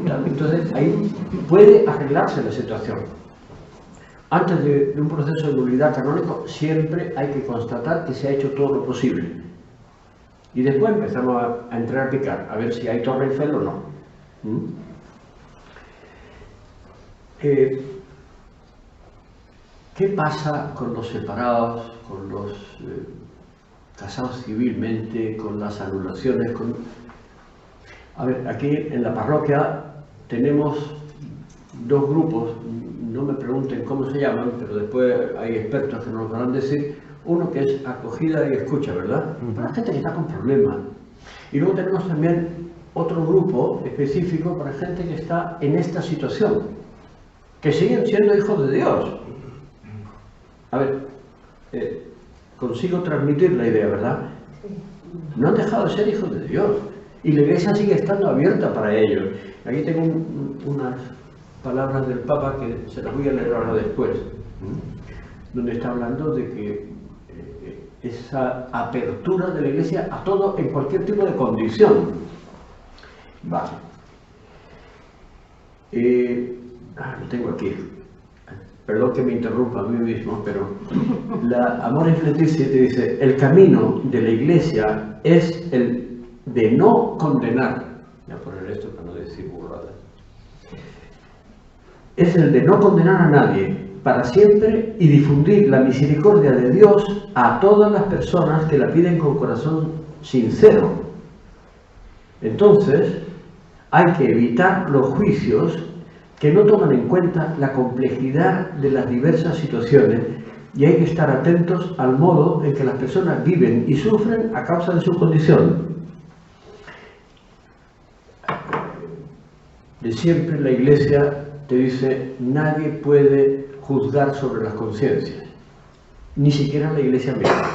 tal. Entonces ahí puede arreglarse la situación. Antes de un proceso de nulidad canónico, siempre hay que constatar que se ha hecho todo lo posible. Y después empezamos a entrar a picar, a ver si hay Torre Eiffel o no. ¿Qué pasa con los separados, con los casados civilmente, con las anulaciones? A ver, aquí en la parroquia tenemos dos grupos, no me pregunten cómo se llaman, pero después hay expertos que nos van a decir. Uno que es acogida y escucha, ¿verdad? Para gente que está con problemas. Y luego tenemos también otro grupo específico para gente que está en esta situación, que siguen siendo hijos de Dios. A ver, consigo transmitir la idea, ¿verdad? No han dejado de ser hijos de Dios. Y la Iglesia sigue estando abierta para ellos. Aquí tengo unas palabras del Papa que se las voy a leer ahora después, donde está hablando de que esa apertura de la Iglesia a todo en cualquier tipo de condición. Vale. Lo tengo aquí. Perdón que me interrumpa a mí mismo, pero la Amoris Laetitia te dice, el camino de la Iglesia es el de no condenar. Voy a poner esto para no decir burradas. Es el de no condenar a nadie para siempre y difundir la misericordia de Dios a todas las personas que la piden con corazón sincero. Entonces, hay que evitar los juicios que no toman en cuenta la complejidad de las diversas situaciones y hay que estar atentos al modo en que las personas viven y sufren a causa de su condición. De siempre la Iglesia te dice, nadie puede juzgar sobre las conciencias, ni siquiera la Iglesia misma.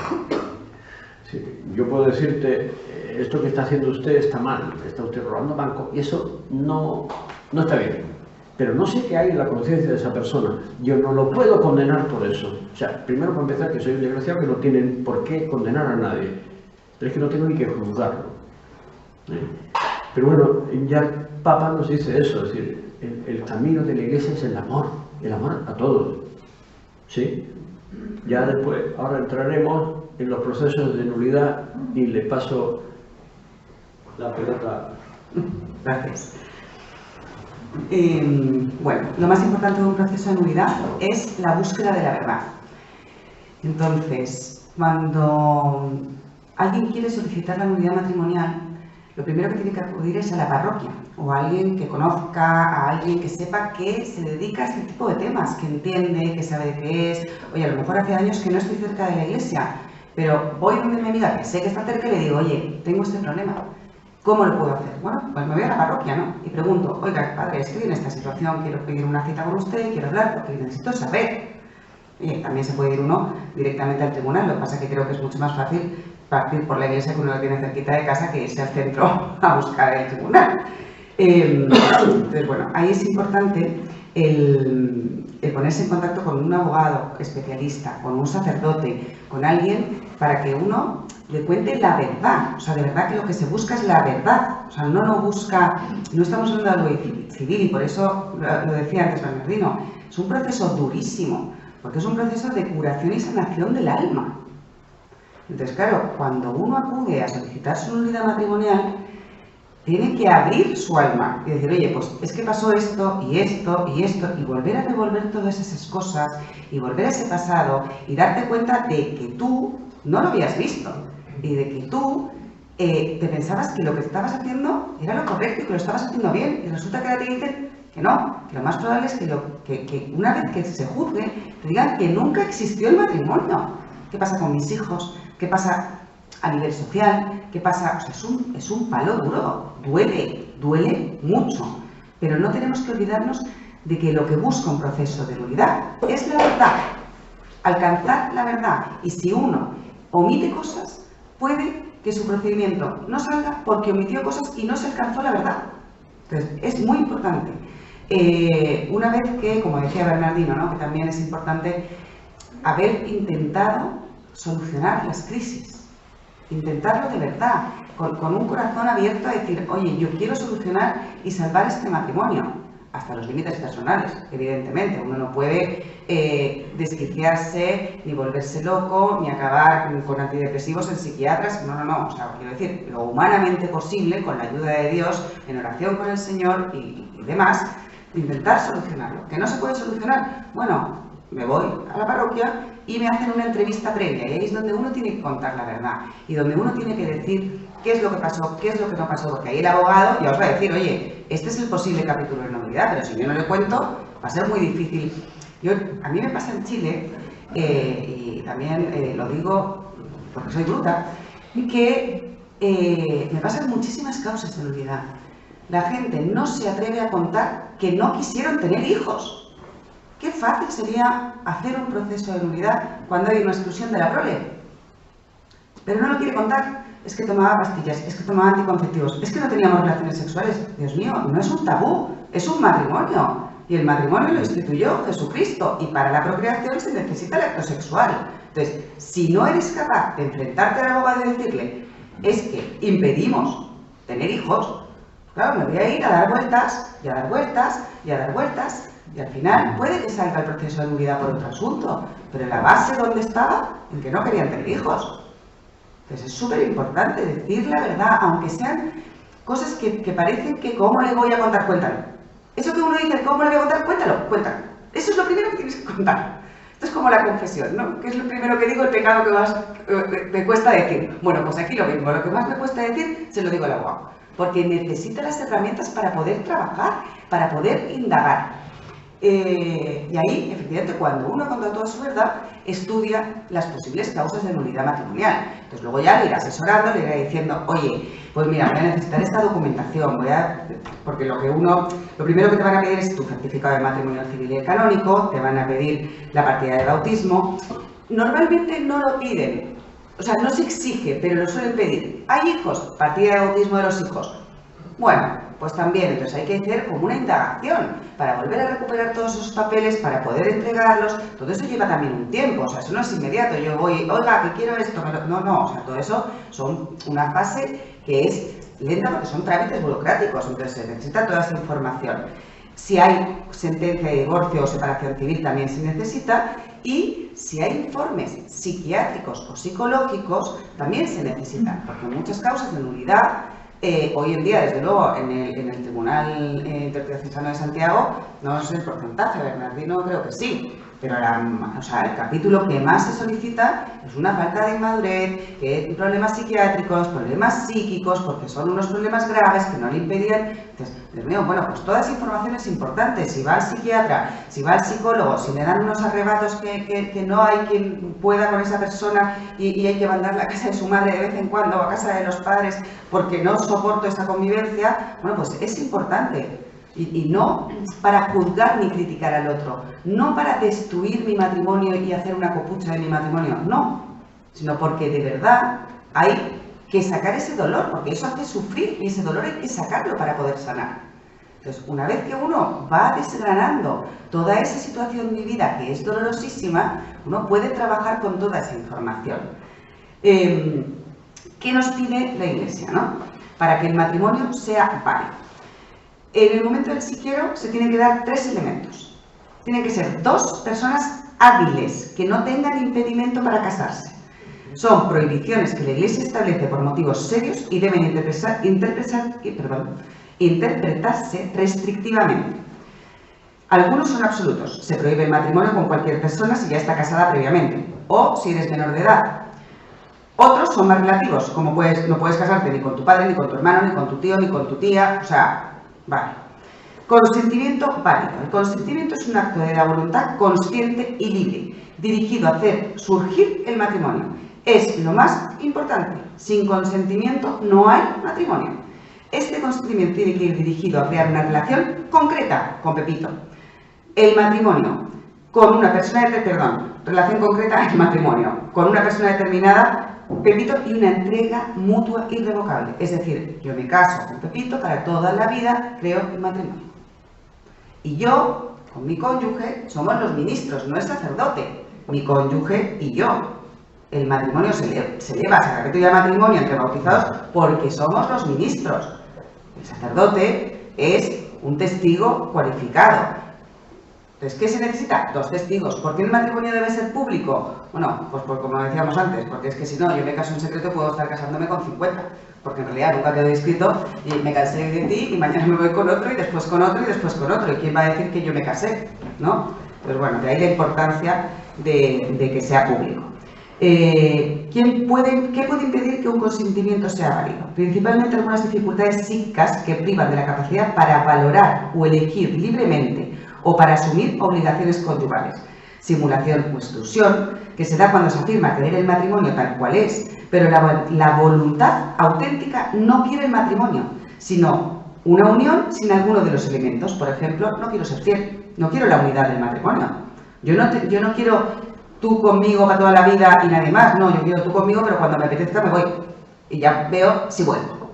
Sí, yo puedo decirte, esto que está haciendo usted está mal, está usted robando banco, y eso no está bien. Pero no sé qué hay en la conciencia de esa persona. Yo no lo puedo condenar por eso. O sea, primero para empezar, que soy un desgraciado que no tienen por qué condenar a nadie. Pero es que no tengo ni que juzgarlo. Pero bueno, ya el Papa nos dice eso, es decir, el camino de la Iglesia es el amor a todos. ¿Sí? Ya después, ahora entraremos en los procesos de nulidad y le paso la pelota. Gracias. Bueno, lo más importante de un proceso de nulidad es la búsqueda de la verdad. Entonces, cuando alguien quiere solicitar la nulidad matrimonial, lo primero que tiene que acudir es a la parroquia o a alguien que conozca, a alguien que sepa que se dedica a este tipo de temas, que entiende, que sabe de qué es. Oye, a lo mejor hace años que no estoy cerca de la iglesia, pero voy donde mi amiga, que sé que está cerca, y le digo, oye, tengo este problema. ¿Cómo lo puedo hacer? Bueno, pues me voy a la parroquia, ¿no? Y pregunto, oiga, padre, estoy en esta situación, quiero pedir una cita con usted, quiero hablar porque necesito saber. También se puede ir uno directamente al tribunal, lo que pasa es que creo que es mucho más fácil partir por la iglesia que uno la tiene cerquita de casa que irse al centro a buscar el tribunal. Entonces, bueno, ahí es importante el ponerse en contacto con un abogado especialista, con un sacerdote, con alguien para que uno le cuente la verdad. O sea, de verdad que lo que se busca es la verdad. O sea, no estamos hablando de algo civil, y por eso lo decía antes Bernardino, es un proceso durísimo, porque es un proceso de curación y sanación del alma. Entonces, claro, cuando uno acude a solicitar su nulidad matrimonial, tiene que abrir su alma y decir, oye, pues es que pasó esto y esto y esto, y volver a revolver todas esas cosas y volver a ese pasado y darte cuenta de que tú no lo habías visto y de que tú te pensabas que lo que estabas haciendo era lo correcto y que lo estabas haciendo bien, y resulta que ahora te dicen que no, que lo más probable es que una vez que se juzgue te digan que nunca existió el matrimonio. ¿Qué pasa con mis hijos? ¿Qué pasa a nivel social? ¿Qué pasa? O sea, es un palo duro, duele mucho, pero no tenemos que olvidarnos de que lo que busca un proceso de nulidad es la verdad, alcanzar la verdad, y si uno omite cosas, puede que su procedimiento no salga porque omitió cosas y no se alcanzó la verdad. Entonces, es muy importante. Una vez que, como decía Bernardino, ¿no?, que también es importante haber intentado solucionar las crisis, intentarlo de verdad, con un corazón abierto a decir, oye, yo quiero solucionar y salvar este matrimonio, hasta los límites personales, evidentemente. Uno no puede desquiciarse, ni volverse loco, ni acabar con antidepresivos en psiquiatras, no, o sea, quiero decir, lo humanamente posible, con la ayuda de Dios, en oración con el Señor y demás, intentar solucionarlo. ¿Que no se puede solucionar? Bueno, me voy a la parroquia y me hacen una entrevista previa, y ahí es donde uno tiene que contar la verdad y donde uno tiene que decir qué es lo que pasó, qué es lo que no pasó, porque ahí el abogado ya os va a decir, oye, este es el posible capítulo de nulidad, pero si yo no le cuento va a ser muy difícil. A mí me pasa en Chile, y también lo digo porque soy bruta, que me pasan muchísimas causas de nulidad. La gente no se atreve a contar que no quisieron tener hijos. Qué fácil sería hacer un proceso de nulidad cuando hay una exclusión de la prole. Pero no lo quiere contar. Es que tomaba pastillas, es que tomaba anticonceptivos, es que no teníamos relaciones sexuales. Dios mío, no es un tabú, es un matrimonio. Y el matrimonio lo instituyó Jesucristo. Y para la procreación se necesita el acto sexual. Entonces, si no eres capaz de enfrentarte al abogado y decirle, es que impedimos tener hijos, claro, me voy a ir a dar vueltas, y a dar vueltas, y a dar vueltas. Y al final puede que salga el proceso de nulidad por otro asunto, pero la base ¿dónde estaba? En que no querían tener hijos. Entonces es súper importante decir la verdad, aunque sean cosas que parecen que ¿cómo le voy a contar? Cuéntalo. Eso que uno dice, ¿cómo le voy a contar? Cuéntalo. Eso es lo primero que tienes que contar. Esto es como la confesión, ¿no? Que es lo primero que digo, el pecado que más me cuesta decir. Bueno, pues aquí lo mismo, lo que más me cuesta decir, se lo digo al abogado. Porque necesita las herramientas para poder trabajar, para poder indagar. Y ahí, efectivamente, cuando uno conta toda su verdad, estudia las posibles causas de nulidad matrimonial. Entonces luego ya le irá asesorando, le irá diciendo, oye, pues mira, voy a necesitar esta documentación, porque lo primero que te van a pedir es tu certificado de matrimonio civil y canónico, te van a pedir la partida de bautismo. Normalmente no lo piden, o sea, no se exige, pero lo suelen pedir. ¿Hay hijos? Partida de bautismo de los hijos. Bueno, pues también, entonces hay que hacer como una indagación para volver a recuperar todos esos papeles, para poder entregarlos. Todo eso lleva también un tiempo, o sea, eso no es inmediato. Yo voy, oiga, que quiero esto. No, o sea, todo eso son una fase que es lenta porque son trámites burocráticos, entonces se necesita toda esa información. Si hay sentencia de divorcio o separación civil también se necesita, y si hay informes psiquiátricos o psicológicos también se necesitan, porque muchas causas de nulidad hoy en día, desde luego, en el Tribunal Interdiocesano de Santiago, no sé el porcentaje, Bernardino creo que sí, pero el capítulo que más se solicita es una falta de inmadurez, que problemas psiquiátricos, problemas psíquicos, porque son unos problemas graves que no le impedían. Entonces, Dios mío, bueno, pues toda esa información es importante. Si va al psiquiatra, si va al psicólogo, si le dan unos arrebatos que no hay quien pueda con esa persona y hay que mandarla a casa de su madre de vez en cuando o a casa de los padres porque no soporto esa convivencia, bueno, pues es importante. Y no para juzgar ni criticar al otro, no para destruir mi matrimonio y hacer una copucha de mi matrimonio, no, sino porque de verdad hay que sacar ese dolor, porque eso hace sufrir y ese dolor hay que sacarlo para poder sanar. Entonces, una vez que uno va desgranando toda esa situación en mi vida que es dolorosísima, uno puede trabajar con toda esa información. ¿Qué nos pide la Iglesia, no? Para que el matrimonio sea válido. En el momento del sí quiero se tienen que dar 3 elementos. Tienen que ser 2 personas hábiles, que no tengan impedimento para casarse. Son prohibiciones que la Iglesia establece por motivos serios y deben interpretarse restrictivamente. Algunos son absolutos. Se prohíbe el matrimonio con cualquier persona si ya está casada previamente o si eres menor de edad. Otros son más relativos, como no puedes casarte ni con tu padre, ni con tu hermano, ni con tu tío, ni con tu tía, o sea, vale. Consentimiento válido. El consentimiento es un acto de la voluntad consciente y libre, dirigido a hacer surgir el matrimonio. Es lo más importante. Sin consentimiento no hay matrimonio. Este consentimiento tiene que ir dirigido a crear una relación concreta con Pepito. El matrimonio con una persona relación concreta es matrimonio. Con una persona determinada, Pepito, y una entrega mutua irrevocable. Es decir, yo me caso con Pepito para toda la vida, creo el matrimonio. Y yo, con mi cónyuge, somos los ministros, no el sacerdote. Mi cónyuge y yo. El matrimonio se eleva, se repite ya matrimonio entre bautizados porque somos los ministros. El sacerdote es un testigo cualificado. Entonces, ¿qué se necesita? 2 testigos. ¿Por qué el matrimonio debe ser público? Bueno, pues como decíamos antes, porque es que si no, yo me caso en secreto, puedo estar casándome con 50. Porque en realidad nunca quedé inscrito y me casé de ti y mañana me voy con otro y después con otro y después con otro. ¿Y quién va a decir que yo me casé? ¿No? Pues bueno, de ahí la importancia de que sea público. ¿Qué puede impedir que un consentimiento sea válido? Principalmente algunas dificultades psíquicas que privan de la capacidad para valorar o elegir libremente o para asumir obligaciones conyugales. Simulación o exclusión, que se da cuando se afirma querer el matrimonio tal cual es, pero la voluntad auténtica no quiere el matrimonio, sino una unión sin alguno de los elementos. Por ejemplo, no quiero ser fiel, no quiero la unidad del matrimonio. Yo no quiero tú conmigo para toda la vida y nadie más. No, yo quiero tú conmigo, pero cuando me apetezca me voy. Y ya veo si vuelvo.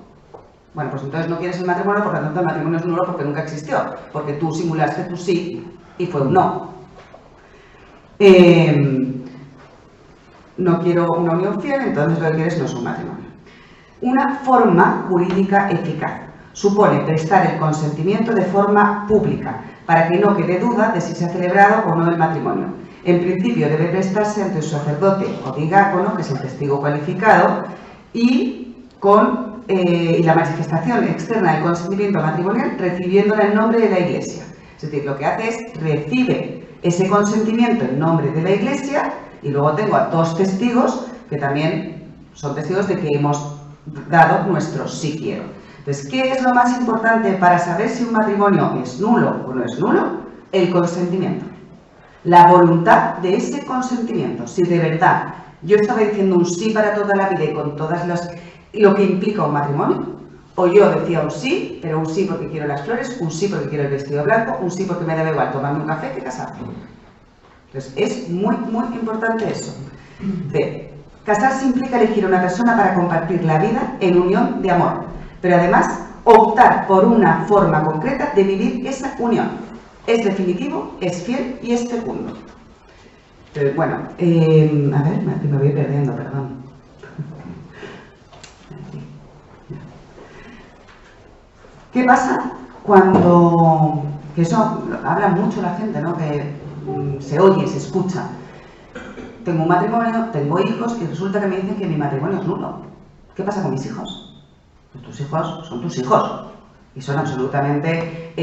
Bueno, pues entonces no quieres el matrimonio, por lo tanto el matrimonio es nulo porque nunca existió. Porque tú simulaste tu sí y fue un no. No quiero una unión fiel, entonces lo que quieres no es un matrimonio. Una forma jurídica eficaz. Supone prestar el consentimiento de forma pública, para que no quede duda de si se ha celebrado o no el matrimonio. En principio debe prestarse ante un sacerdote o diácono, que es el testigo cualificado, y la manifestación externa del consentimiento matrimonial recibiéndola en nombre de la Iglesia. Es decir, lo que hace es recibe ese consentimiento en nombre de la Iglesia y luego tengo a 2 testigos que también son testigos de que hemos dado nuestro sí quiero. Entonces, ¿qué es lo más importante para saber si un matrimonio es nulo o no es nulo? El consentimiento. La voluntad de ese consentimiento. Si de verdad yo estaba diciendo un sí para toda la vida y con todas lo que implica un matrimonio, o yo decía un sí, pero un sí porque quiero las flores, un sí porque quiero el vestido blanco, un sí porque me da igual tomarme un café que casarme. Entonces, es muy, muy importante eso. Casarse implica elegir a una persona para compartir la vida en unión de amor, pero además optar por una forma concreta de vivir esa unión. Es definitivo, es fiel y es fecundo. Bueno, a ver, me voy perdiendo, perdón. ¿Qué pasa cuando, que eso habla mucho la gente, ¿no? Que se oye, se escucha? Tengo un matrimonio, tengo hijos y resulta que me dicen que mi matrimonio es nulo. ¿Qué pasa con mis hijos? Pues tus hijos son tus hijos y son absolutamente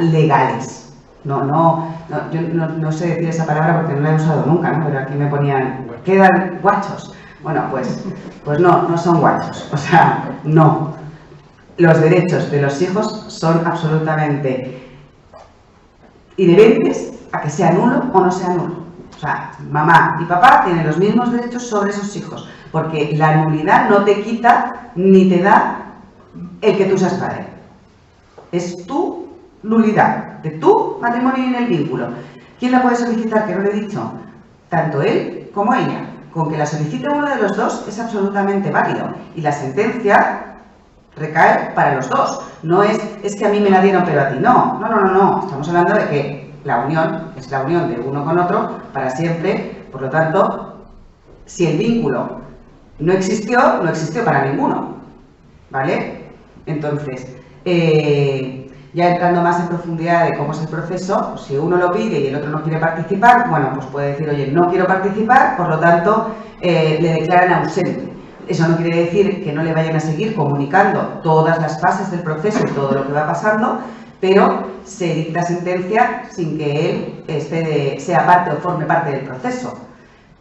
legales. Yo no sé decir esa palabra porque no la he usado nunca, ¿no? Pero aquí me ponían, quedan guachos. Bueno, pues no son guachos, o sea, no. Los derechos de los hijos son absolutamente inherentes a que sea nulo o no sea nulo. O sea, mamá y papá tienen los mismos derechos sobre esos hijos, porque la nulidad no te quita ni te da el que tú seas padre. Es tú nulidad de tu matrimonio y en el vínculo. ¿Quién la puede solicitar? Que no le he dicho. Tanto él como ella. Con que la solicite uno de los dos es absolutamente válido. Y la sentencia recae para los dos. No es que a mí me la dieron pero a ti no. No. Estamos hablando de que la unión es la unión de uno con otro para siempre. Por lo tanto, si el vínculo no existió para ninguno. ¿Vale? Entonces, ya entrando más en profundidad de cómo es el proceso, pues si uno lo pide y el otro no quiere participar, bueno, pues puede decir, oye, no quiero participar, por lo tanto, le declaran ausente. Eso no quiere decir que no le vayan a seguir comunicando todas las fases del proceso y todo lo que va pasando, pero se dicta sentencia sin que él sea parte o forme parte del proceso.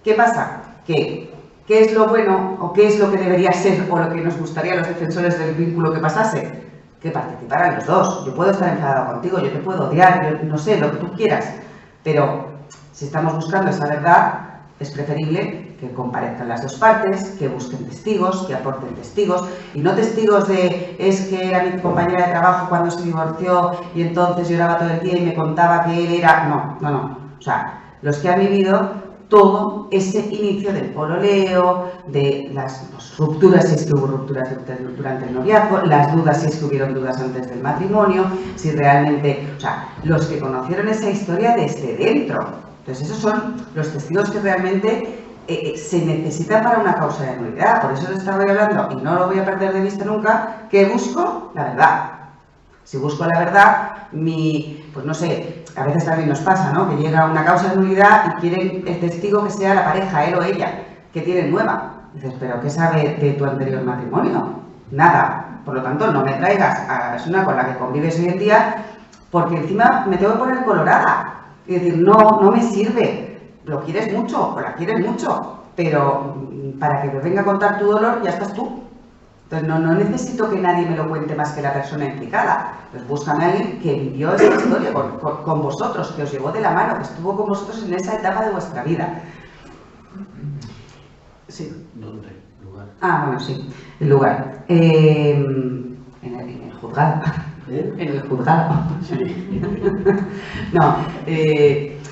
¿Qué pasa? ¿Qué es lo bueno o qué es lo que debería ser o lo que nos gustaría a los defensores del vínculo que pasase? Que participaran los dos. Yo puedo estar enfadado contigo, yo te puedo odiar, yo no sé, lo que tú quieras, pero si estamos buscando esa verdad, es preferible que comparezcan las dos partes, que busquen testigos, que aporten testigos, y no testigos de es que era mi compañera de trabajo cuando se divorció y entonces lloraba todo el día y me contaba que él era... No. O sea, los que han vivido todo ese inicio del pololeo, de las rupturas, si es que hubo rupturas durante el noviazgo, las dudas, si es que hubieron dudas antes del matrimonio, si realmente, o sea, los que conocieron esa historia desde dentro. Entonces esos son los testigos que realmente se necesitan para una causa de nulidad. Por eso les estaba hablando, y no lo voy a perder de vista nunca, que busco la verdad. Si busco la verdad, pues no sé, a veces también nos pasa, ¿no? Que llega una causa de nulidad y quieren el testigo que sea la pareja, él o ella, que tienen nueva. Dices, ¿pero qué sabe de tu anterior matrimonio? Nada. Por lo tanto, no me traigas a la persona con la que convives hoy en día, porque encima me tengo que poner colorada. Y decir, no me sirve. Lo quieres mucho o la quieres mucho, pero para que me venga a contar tu dolor ya estás tú. Entonces no necesito que nadie me lo cuente más que la persona implicada. Pues búscame a alguien que vivió esa historia con vosotros, que os llevó de la mano, que estuvo con vosotros en esa etapa de vuestra vida. Sí. ¿Dónde? ¿Lugar? Bueno, sí, el lugar. En el juzgado. En el juzgado. Sí. No,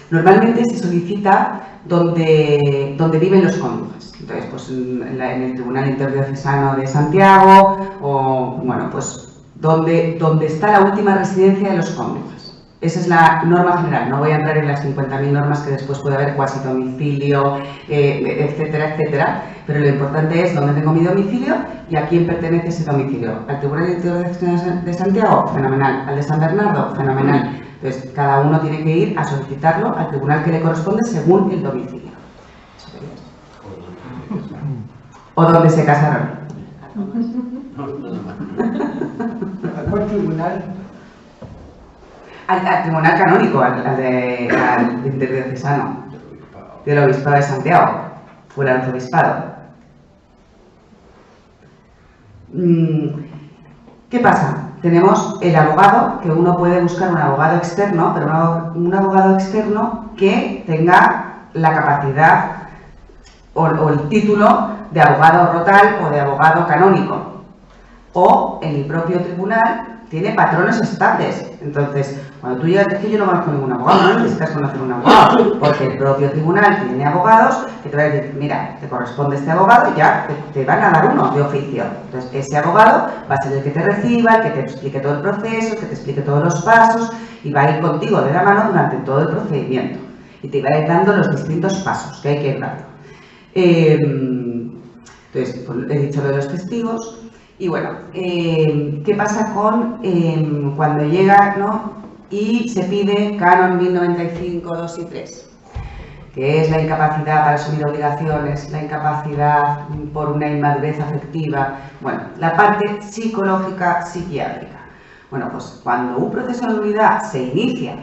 normalmente se solicita donde viven los cónyuges. Entonces, pues en el Tribunal Interdiocesano de Santiago o, bueno, pues donde está la última residencia de los cónyuges. Esa es la norma general. No voy a entrar en las 50.000 normas que después puede haber, cuasi domicilio, etcétera, etcétera. Pero lo importante es dónde tengo mi domicilio y a quién pertenece ese domicilio. Al Tribunal Interdiocesano de Santiago, fenomenal. Al de San Bernardo, fenomenal. Entonces, cada uno tiene que ir a solicitarlo al tribunal que le corresponde según el domicilio. ¿O dónde se casaron? ¿A cuál tribunal? Al tribunal canónico, al interdiocesano del Obispado de Santiago, fuera del arzobispado. ¿Qué pasa? Tenemos el abogado, que uno puede buscar un abogado externo, pero un abogado externo que tenga la capacidad o el título de abogado rotal o de abogado canónico. O en el propio tribunal tiene patronos estables. Entonces, cuando tú llegas, es que yo no conozco ningún abogado, no necesitas conocer un abogado, porque el propio tribunal tiene abogados que te van a decir, mira, te corresponde este abogado y ya te van a dar uno de oficio. Entonces, ese abogado va a ser el que te reciba, el que te explique todo el proceso, el que te explique todos los pasos y va a ir contigo de la mano durante todo el procedimiento. Y te va a ir dando los distintos pasos que hay que ir dando. Entonces, pues, he dicho lo de los testigos. Y bueno, ¿qué pasa con cuando llega, ¿no? Y se pide Canon 1095, 2 y 3, que es la incapacidad para asumir obligaciones, la incapacidad por una inmadurez afectiva, bueno, la parte psicológica, psiquiátrica. Bueno, pues cuando un proceso de nulidad se inicia,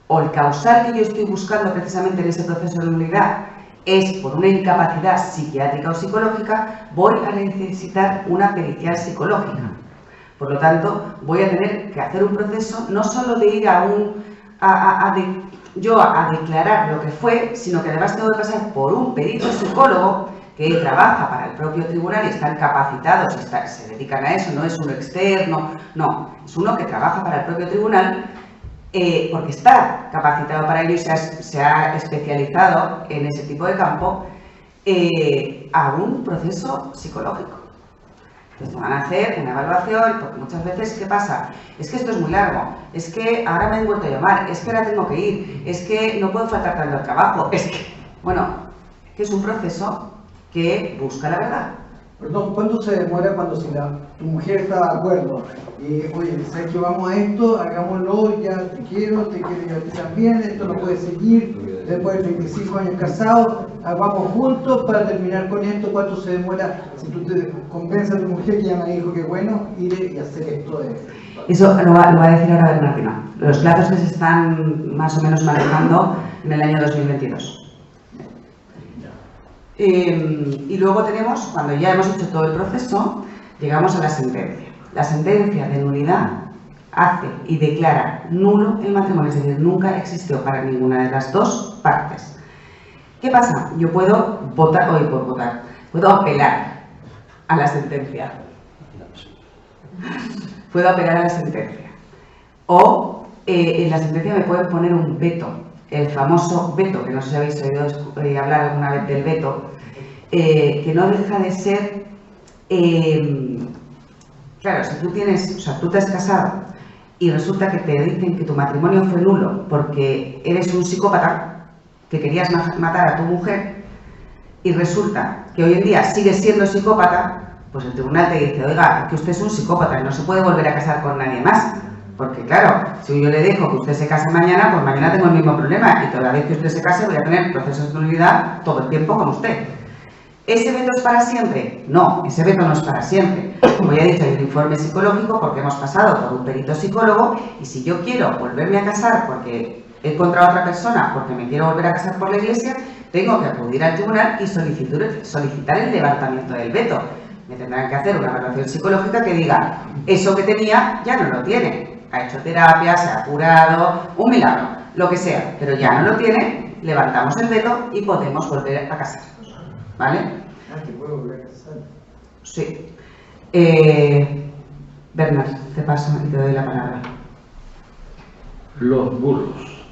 o el causal que yo estoy buscando precisamente en ese proceso de nulidad es por una incapacidad psiquiátrica o psicológica, voy a necesitar una pericial psicológica. Por lo tanto, voy a tener que hacer un proceso no solo de ir a declarar lo que fue, sino que además tengo que pasar por un perito psicólogo que trabaja para el propio tribunal y están capacitados, se dedican a eso, no es uno externo, no, es uno que trabaja para el propio tribunal porque está capacitado para ello y se ha especializado en ese tipo de campo, a un proceso psicológico. Entonces te van a hacer una evaluación, porque muchas veces, ¿qué pasa? Es que esto es muy largo, es que ahora me han vuelto a llamar, es que ahora tengo que ir, es que no puedo faltar tanto al trabajo, es que, bueno, que es un proceso que busca la verdad. Perdón, ¿cuánto se demora cuando si tu mujer está de acuerdo? Oye, ¿sabes que vamos a esto? Hagámoslo, ya te quiero yo a ti también, esto no puede seguir, después de 35 años casados, vamos juntos para terminar con esto. ¿Cuánto se demora si tú te convences a tu mujer que ya me dijo que bueno, ir y hacer esto? Eso lo va a decir ahora Bernardino. Los plazos que se están más o menos manejando en el año 2022. Y luego tenemos, cuando ya hemos hecho todo el proceso, llegamos a la sentencia. La sentencia de nulidad hace y declara nulo el matrimonio, es decir, nunca existió para ninguna de las dos partes. ¿Qué pasa? Yo puedo puedo apelar a la sentencia. Puedo apelar a la sentencia. O en la sentencia me pueden poner un veto, el famoso veto, que no sé si habéis oído hablar alguna vez del veto, que no deja de ser, claro, si tú te has casado y resulta que te dicen que tu matrimonio fue nulo porque eres un psicópata, que querías matar a tu mujer, y resulta que hoy en día sigues siendo psicópata, pues el tribunal te dice, oiga, que usted es un psicópata y no se puede volver a casar con nadie más. Porque claro, si yo le dejo que usted se case mañana, pues mañana tengo el mismo problema y toda vez que usted se case voy a tener procesos de nulidad todo el tiempo con usted. ¿Ese veto es para siempre? No, ese veto no es para siempre. Como ya he dicho, hay un informe psicológico porque hemos pasado por un perito psicólogo y si yo quiero volverme a casar porque he encontrado a otra persona, porque me quiero volver a casar por la iglesia, tengo que acudir al tribunal y solicitar el levantamiento del veto. Me tendrán que hacer una evaluación psicológica que diga, eso que tenía ya no lo tiene. Ha hecho terapia, se ha curado, un milagro, lo que sea, pero ya no lo tiene, levantamos el veto y podemos volver a casarnos. ¿Vale? ¿Te puedo volver a casar? Sí. Bernard, te paso y te doy la palabra. Los bulos.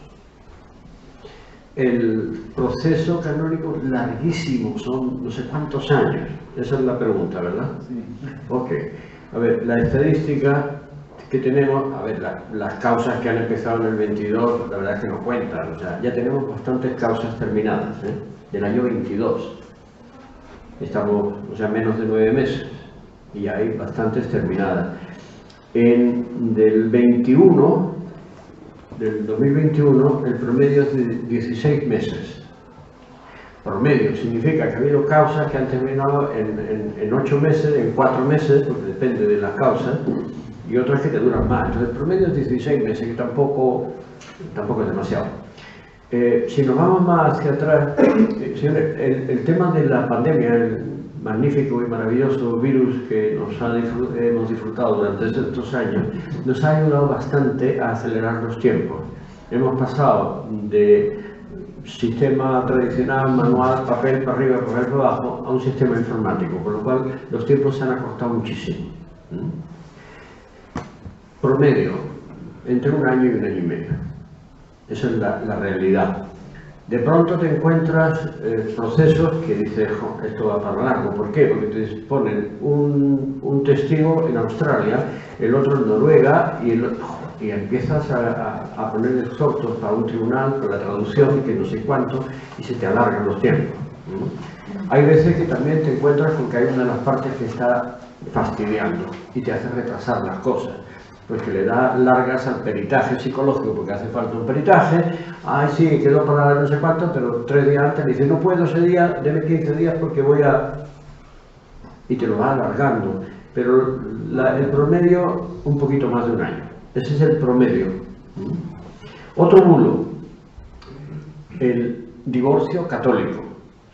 El proceso canónico larguísimo, son no sé cuántos años. Esa es la pregunta, ¿verdad? Sí. Ok. A ver, la estadística que tenemos, a ver, las causas que han empezado en el 22, la verdad es que no cuentan, o sea, ya tenemos bastantes causas terminadas, del año 22. Estamos, o sea, menos de 9 meses y ya hay bastantes terminadas. Del 21, del 2021, el promedio es de 16 meses. Promedio significa que ha habido causas que han terminado en 8 meses, en 4 meses, porque depende de las causas, y otras que te duran más. Entonces el promedio es 16 meses, que tampoco es demasiado. Si nos vamos más hacia atrás, señores, el tema de la pandemia, el magnífico y maravilloso virus que hemos disfrutado durante estos años, nos ha ayudado bastante a acelerar los tiempos. Hemos pasado de sistema tradicional, manual, papel para arriba, papel para abajo, a un sistema informático, por lo cual los tiempos se han acortado muchísimo. Promedio, entre 1 año y 1 año y medio. Esa es la realidad. De pronto te encuentras procesos que dices, esto va para largo. ¿Por qué? Porque te ponen un testigo en Australia, el otro en Noruega, y empiezas a poner exhortos para un tribunal, con la traducción, que no sé cuánto, y se te alargan los tiempos. Hay veces que también te encuentras con que hay una de las partes que está fastidiando y te hace retrasar las cosas. Pues que le da largas al peritaje psicológico, porque hace falta un peritaje, ay sí, quedó para no sé cuánto, pero 3 días antes le dice, no puedo ese día, deme 15 días porque voy a... y te lo va alargando, pero el promedio un poquito más de 1 año, ese es el promedio. Otro bulo, el divorcio católico.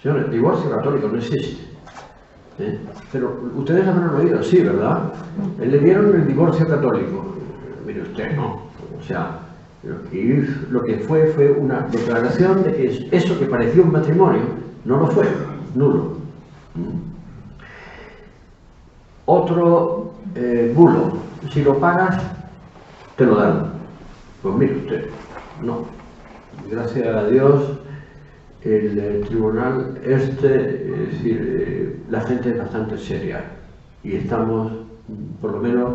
Señores, el divorcio católico no existe. Pero ustedes habrán oído, sí, ¿verdad? Le dieron el divorcio católico. Mire usted, no. O sea, lo que fue una declaración de que eso que parecía un matrimonio no lo fue, nulo. Otro bulo, si lo pagas, te lo dan. Pues mire usted, no. Gracias a Dios, el tribunal es decir, la gente es bastante seria y estamos, por lo menos,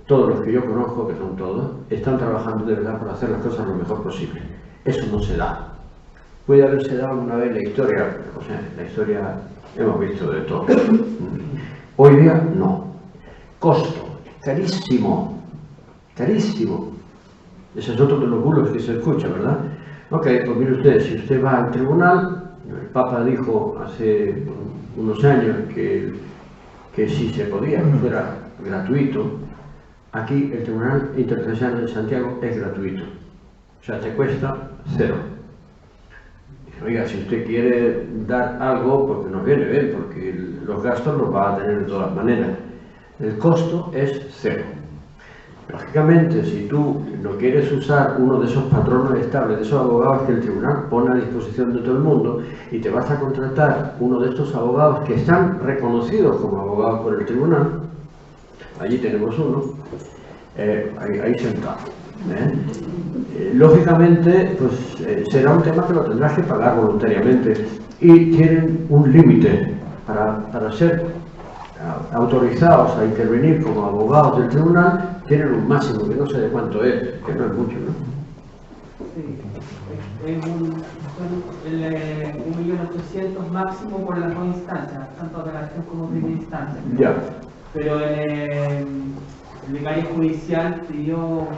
todos los que yo conozco, que son todos, están trabajando de verdad para hacer las cosas lo mejor posible. Eso no se da. Puede haberse dado una vez en la historia, o sea, en la historia hemos visto de todo. Hoy día no. Costo, carísimo, carísimo. Ese es otro de los bulos que se escucha, ¿verdad? Ok, pues mire usted, si usted va al tribunal, el Papa dijo hace unos años que si se podía, que fuera gratuito. Aquí el Tribunal Internacional de Santiago es gratuito. O sea, te cuesta 0. Oiga, si usted quiere dar algo, porque nos viene bien, porque los gastos los va a tener de todas maneras. El costo es 0. Lógicamente, si tú no quieres usar uno de esos patronos estables, de esos abogados que el tribunal pone a disposición de todo el mundo, y te vas a contratar uno de estos abogados que están reconocidos como abogados por el tribunal, allí tenemos uno, ahí sentado. Lógicamente, pues será un tema que lo tendrás que pagar voluntariamente y tienen un límite para ser autorizados a intervenir como abogados del tribunal. Tienen un máximo que no sé de cuánto es, que no es mucho, ¿no? Sí, es son 1.800.000 máximo por las dos instancias, tanto apelación como primera instancia. Ya. Pero el vicario judicial pidió,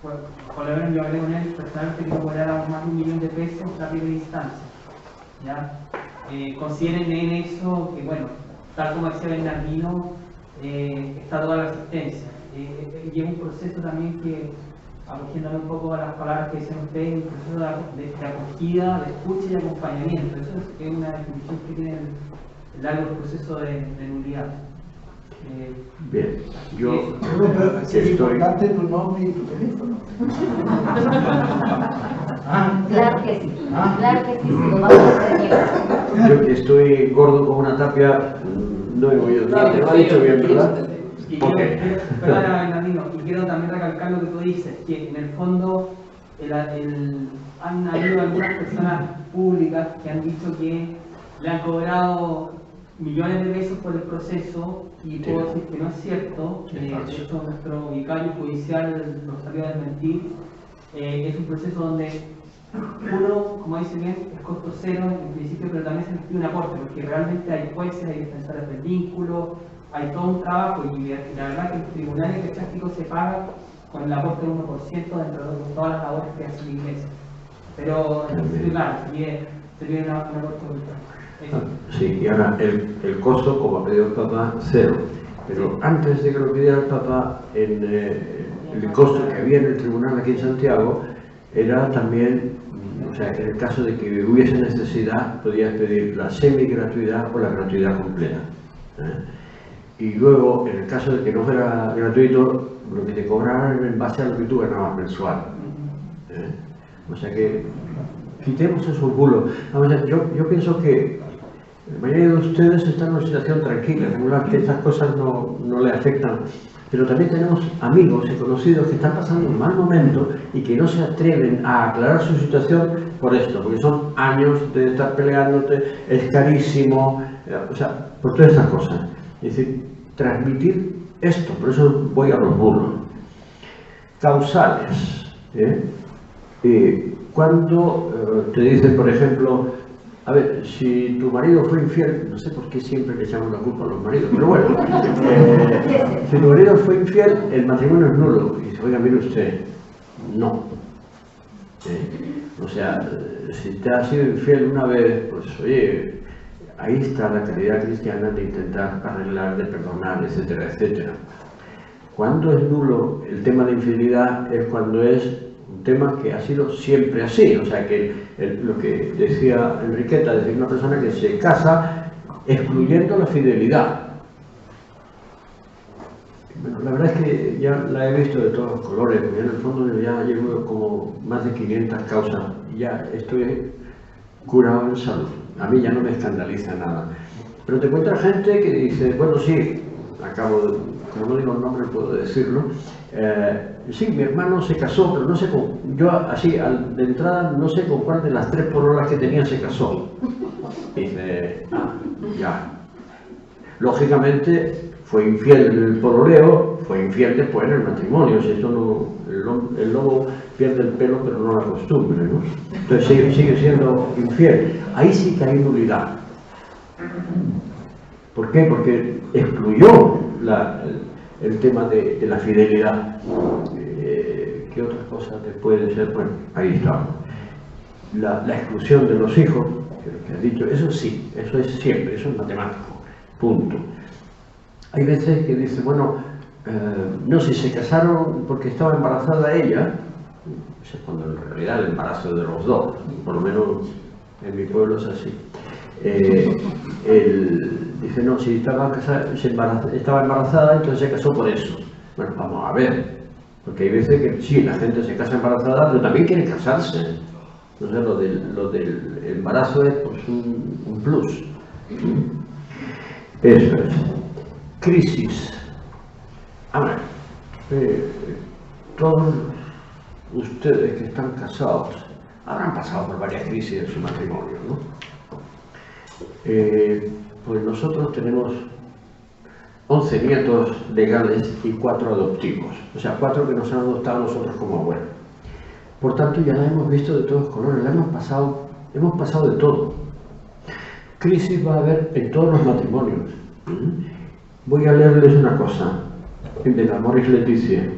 por lo menos yo hablé con él, personalmente que cobrara más de 1 millón de pesos la primera instancia. ¿Ya? Consideren en eso que, bueno, tal como decía Bernardino, está toda la asistencia. Lleva un proceso también que, acogiéndome un poco a las palabras que dicen ustedes, un proceso de acogida, de escucha y acompañamiento. Eso es una definición que tiene el largo proceso de nulidad. Bien, yo Es importante tu nombre y tu teléfono. Claro que sí, claro que sí, lo vamos a hacer bien. Yo que estoy gordo como una tapia, no he oído nada, te lo ha dicho bien, ¿verdad? Y quiero también recalcar lo que tú dices, que en el fondo han habido algunas personas públicas que han dicho que le han cobrado millones de pesos por el proceso y puedo decir que no es cierto. De hecho, nuestro vicario judicial lo salió a desmentir. Es un proceso donde uno, como dice bien, es costo 0 en principio, pero también se les pide un aporte, porque realmente hay jueces, hay defensores del vínculo, hay todo un trabajo y la verdad que el tribunal eclesiástico se paga con el aporte del 1% dentro de todas las labores que hace la iglesia. Pero, claro, sería un aporte brutal. Sí, y ahora el costo, como ha pedido el Papa, 0. Pero antes de que lo pidiera el Papa, el costo que había en el tribunal aquí en Santiago era también, o sea, que en el caso de que hubiese necesidad, podías pedir la semi-gratuidad o la gratuidad completa. Y luego, en el caso de que no fuera gratuito, lo que te cobraran en base a lo que tú ganabas mensual. O sea que quitemos esos bulos. Vamos a ver, yo pienso que la mayoría de ustedes están en una situación tranquila, regular, que estas cosas no le afectan. Pero también tenemos amigos y conocidos que están pasando un mal momento y que no se atreven a aclarar su situación por esto, porque son años de estar peleándote, es carísimo, o sea, por todas estas cosas. Es decir, transmitir esto, por eso voy a los bulos. Causales. Cuando te dicen, por ejemplo, a ver, si tu marido fue infiel, no sé por qué siempre le echamos la culpa a los maridos, pero bueno, si tu marido fue infiel, el matrimonio es nulo. Y dice, oiga, mire usted, no. O sea, si te has sido infiel una vez, pues oye, ahí está la caridad cristiana de intentar arreglar, de perdonar, etcétera, etcétera. Cuando es nulo el tema de infidelidad es cuando es un tema que ha sido siempre así, o sea que lo que decía Enriqueta, es decir, una persona que se casa excluyendo la fidelidad. Bueno, la verdad es que ya la he visto de todos los colores, porque en el fondo ya llevo como más de 500 causas y ya estoy curado en salud. A mí ya no me escandaliza nada. Pero te encuentras gente que dice, bueno, sí, como no digo el nombre, puedo decirlo, sí, mi hermano se casó, pero no sé yo así, de entrada, no sé con cuál de las 3 pololas que tenía se casó. Dice, ya. Lógicamente, fue infiel en el pololeo, fue infiel después en el matrimonio. Si eso no, el lobo pierde el pelo, pero no la costumbre, ¿no? Entonces sigue siendo infiel. Ahí sí que hay nulidad. ¿Por qué? Porque excluyó el tema de la fidelidad. ¿Qué otras cosas puede ser? Bueno, ahí está. La exclusión de los hijos, que has dicho, eso sí, eso es siempre, eso es matemático, punto. Hay veces que dice, bueno, no, si se casaron porque estaba embarazada ella, eso es cuando en realidad el embarazo es de los dos, por lo menos en mi pueblo es así. Dice, no, si estaba embarazada, entonces se casó por eso. Bueno, vamos a ver, porque hay veces que sí, la gente se casa embarazada, pero también quiere casarse. Entonces lo del embarazo es pues, un plus. Eso es. Crisis. Ahora, todos ustedes que están casados habrán pasado por varias crisis en su matrimonio, ¿no? Pues nosotros tenemos 11 nietos legales y 4 adoptivos, o sea, 4 que nos han adoptado nosotros como abuelos. Por tanto, ya la hemos visto de todos colores, hemos pasado de todo. Crisis va a haber en todos los matrimonios. Voy a leerles una cosa, de Amoris Laetitia.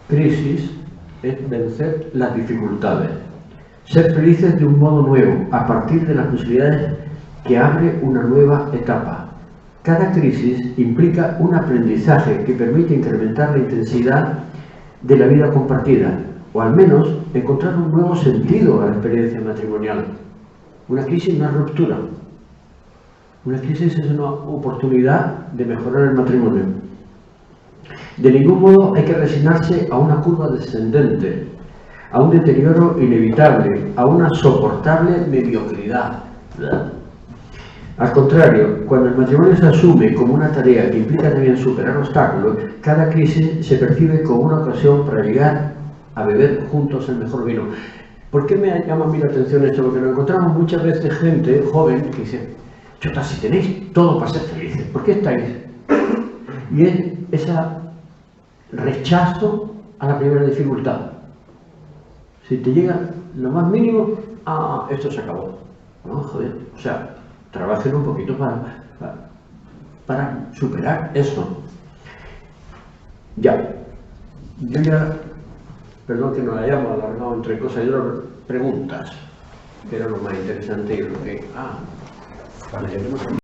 Crisis es vencer las dificultades, ser felices de un modo nuevo, a partir de las posibilidades que abre una nueva etapa. Cada crisis implica un aprendizaje que permite incrementar la intensidad de la vida compartida, o al menos encontrar un nuevo sentido a la experiencia matrimonial. Una crisis no es ruptura. Una crisis es una oportunidad de mejorar el matrimonio. De ningún modo hay que resignarse a una curva descendente, a un deterioro inevitable, a una soportable mediocridad. ¿Verdad? Al contrario, cuando el matrimonio se asume como una tarea que implica también superar obstáculos, cada crisis se percibe como una ocasión para llegar a beber juntos el mejor vino. ¿Por qué me llama a mí la atención esto? Porque nos encontramos muchas veces gente joven que dice, chota, si tenéis todo para ser felices, ¿por qué estáis? Y es ese rechazo a la primera dificultad. Si te llega lo más mínimo, esto se acabó. No, joder, o sea, trabajen un poquito para superar eso. Ya. Yo ya, perdón que nos hayamos alargado entre cosas y otras, preguntas, que era lo más interesante y lo que... vale, ya tenemos aquí.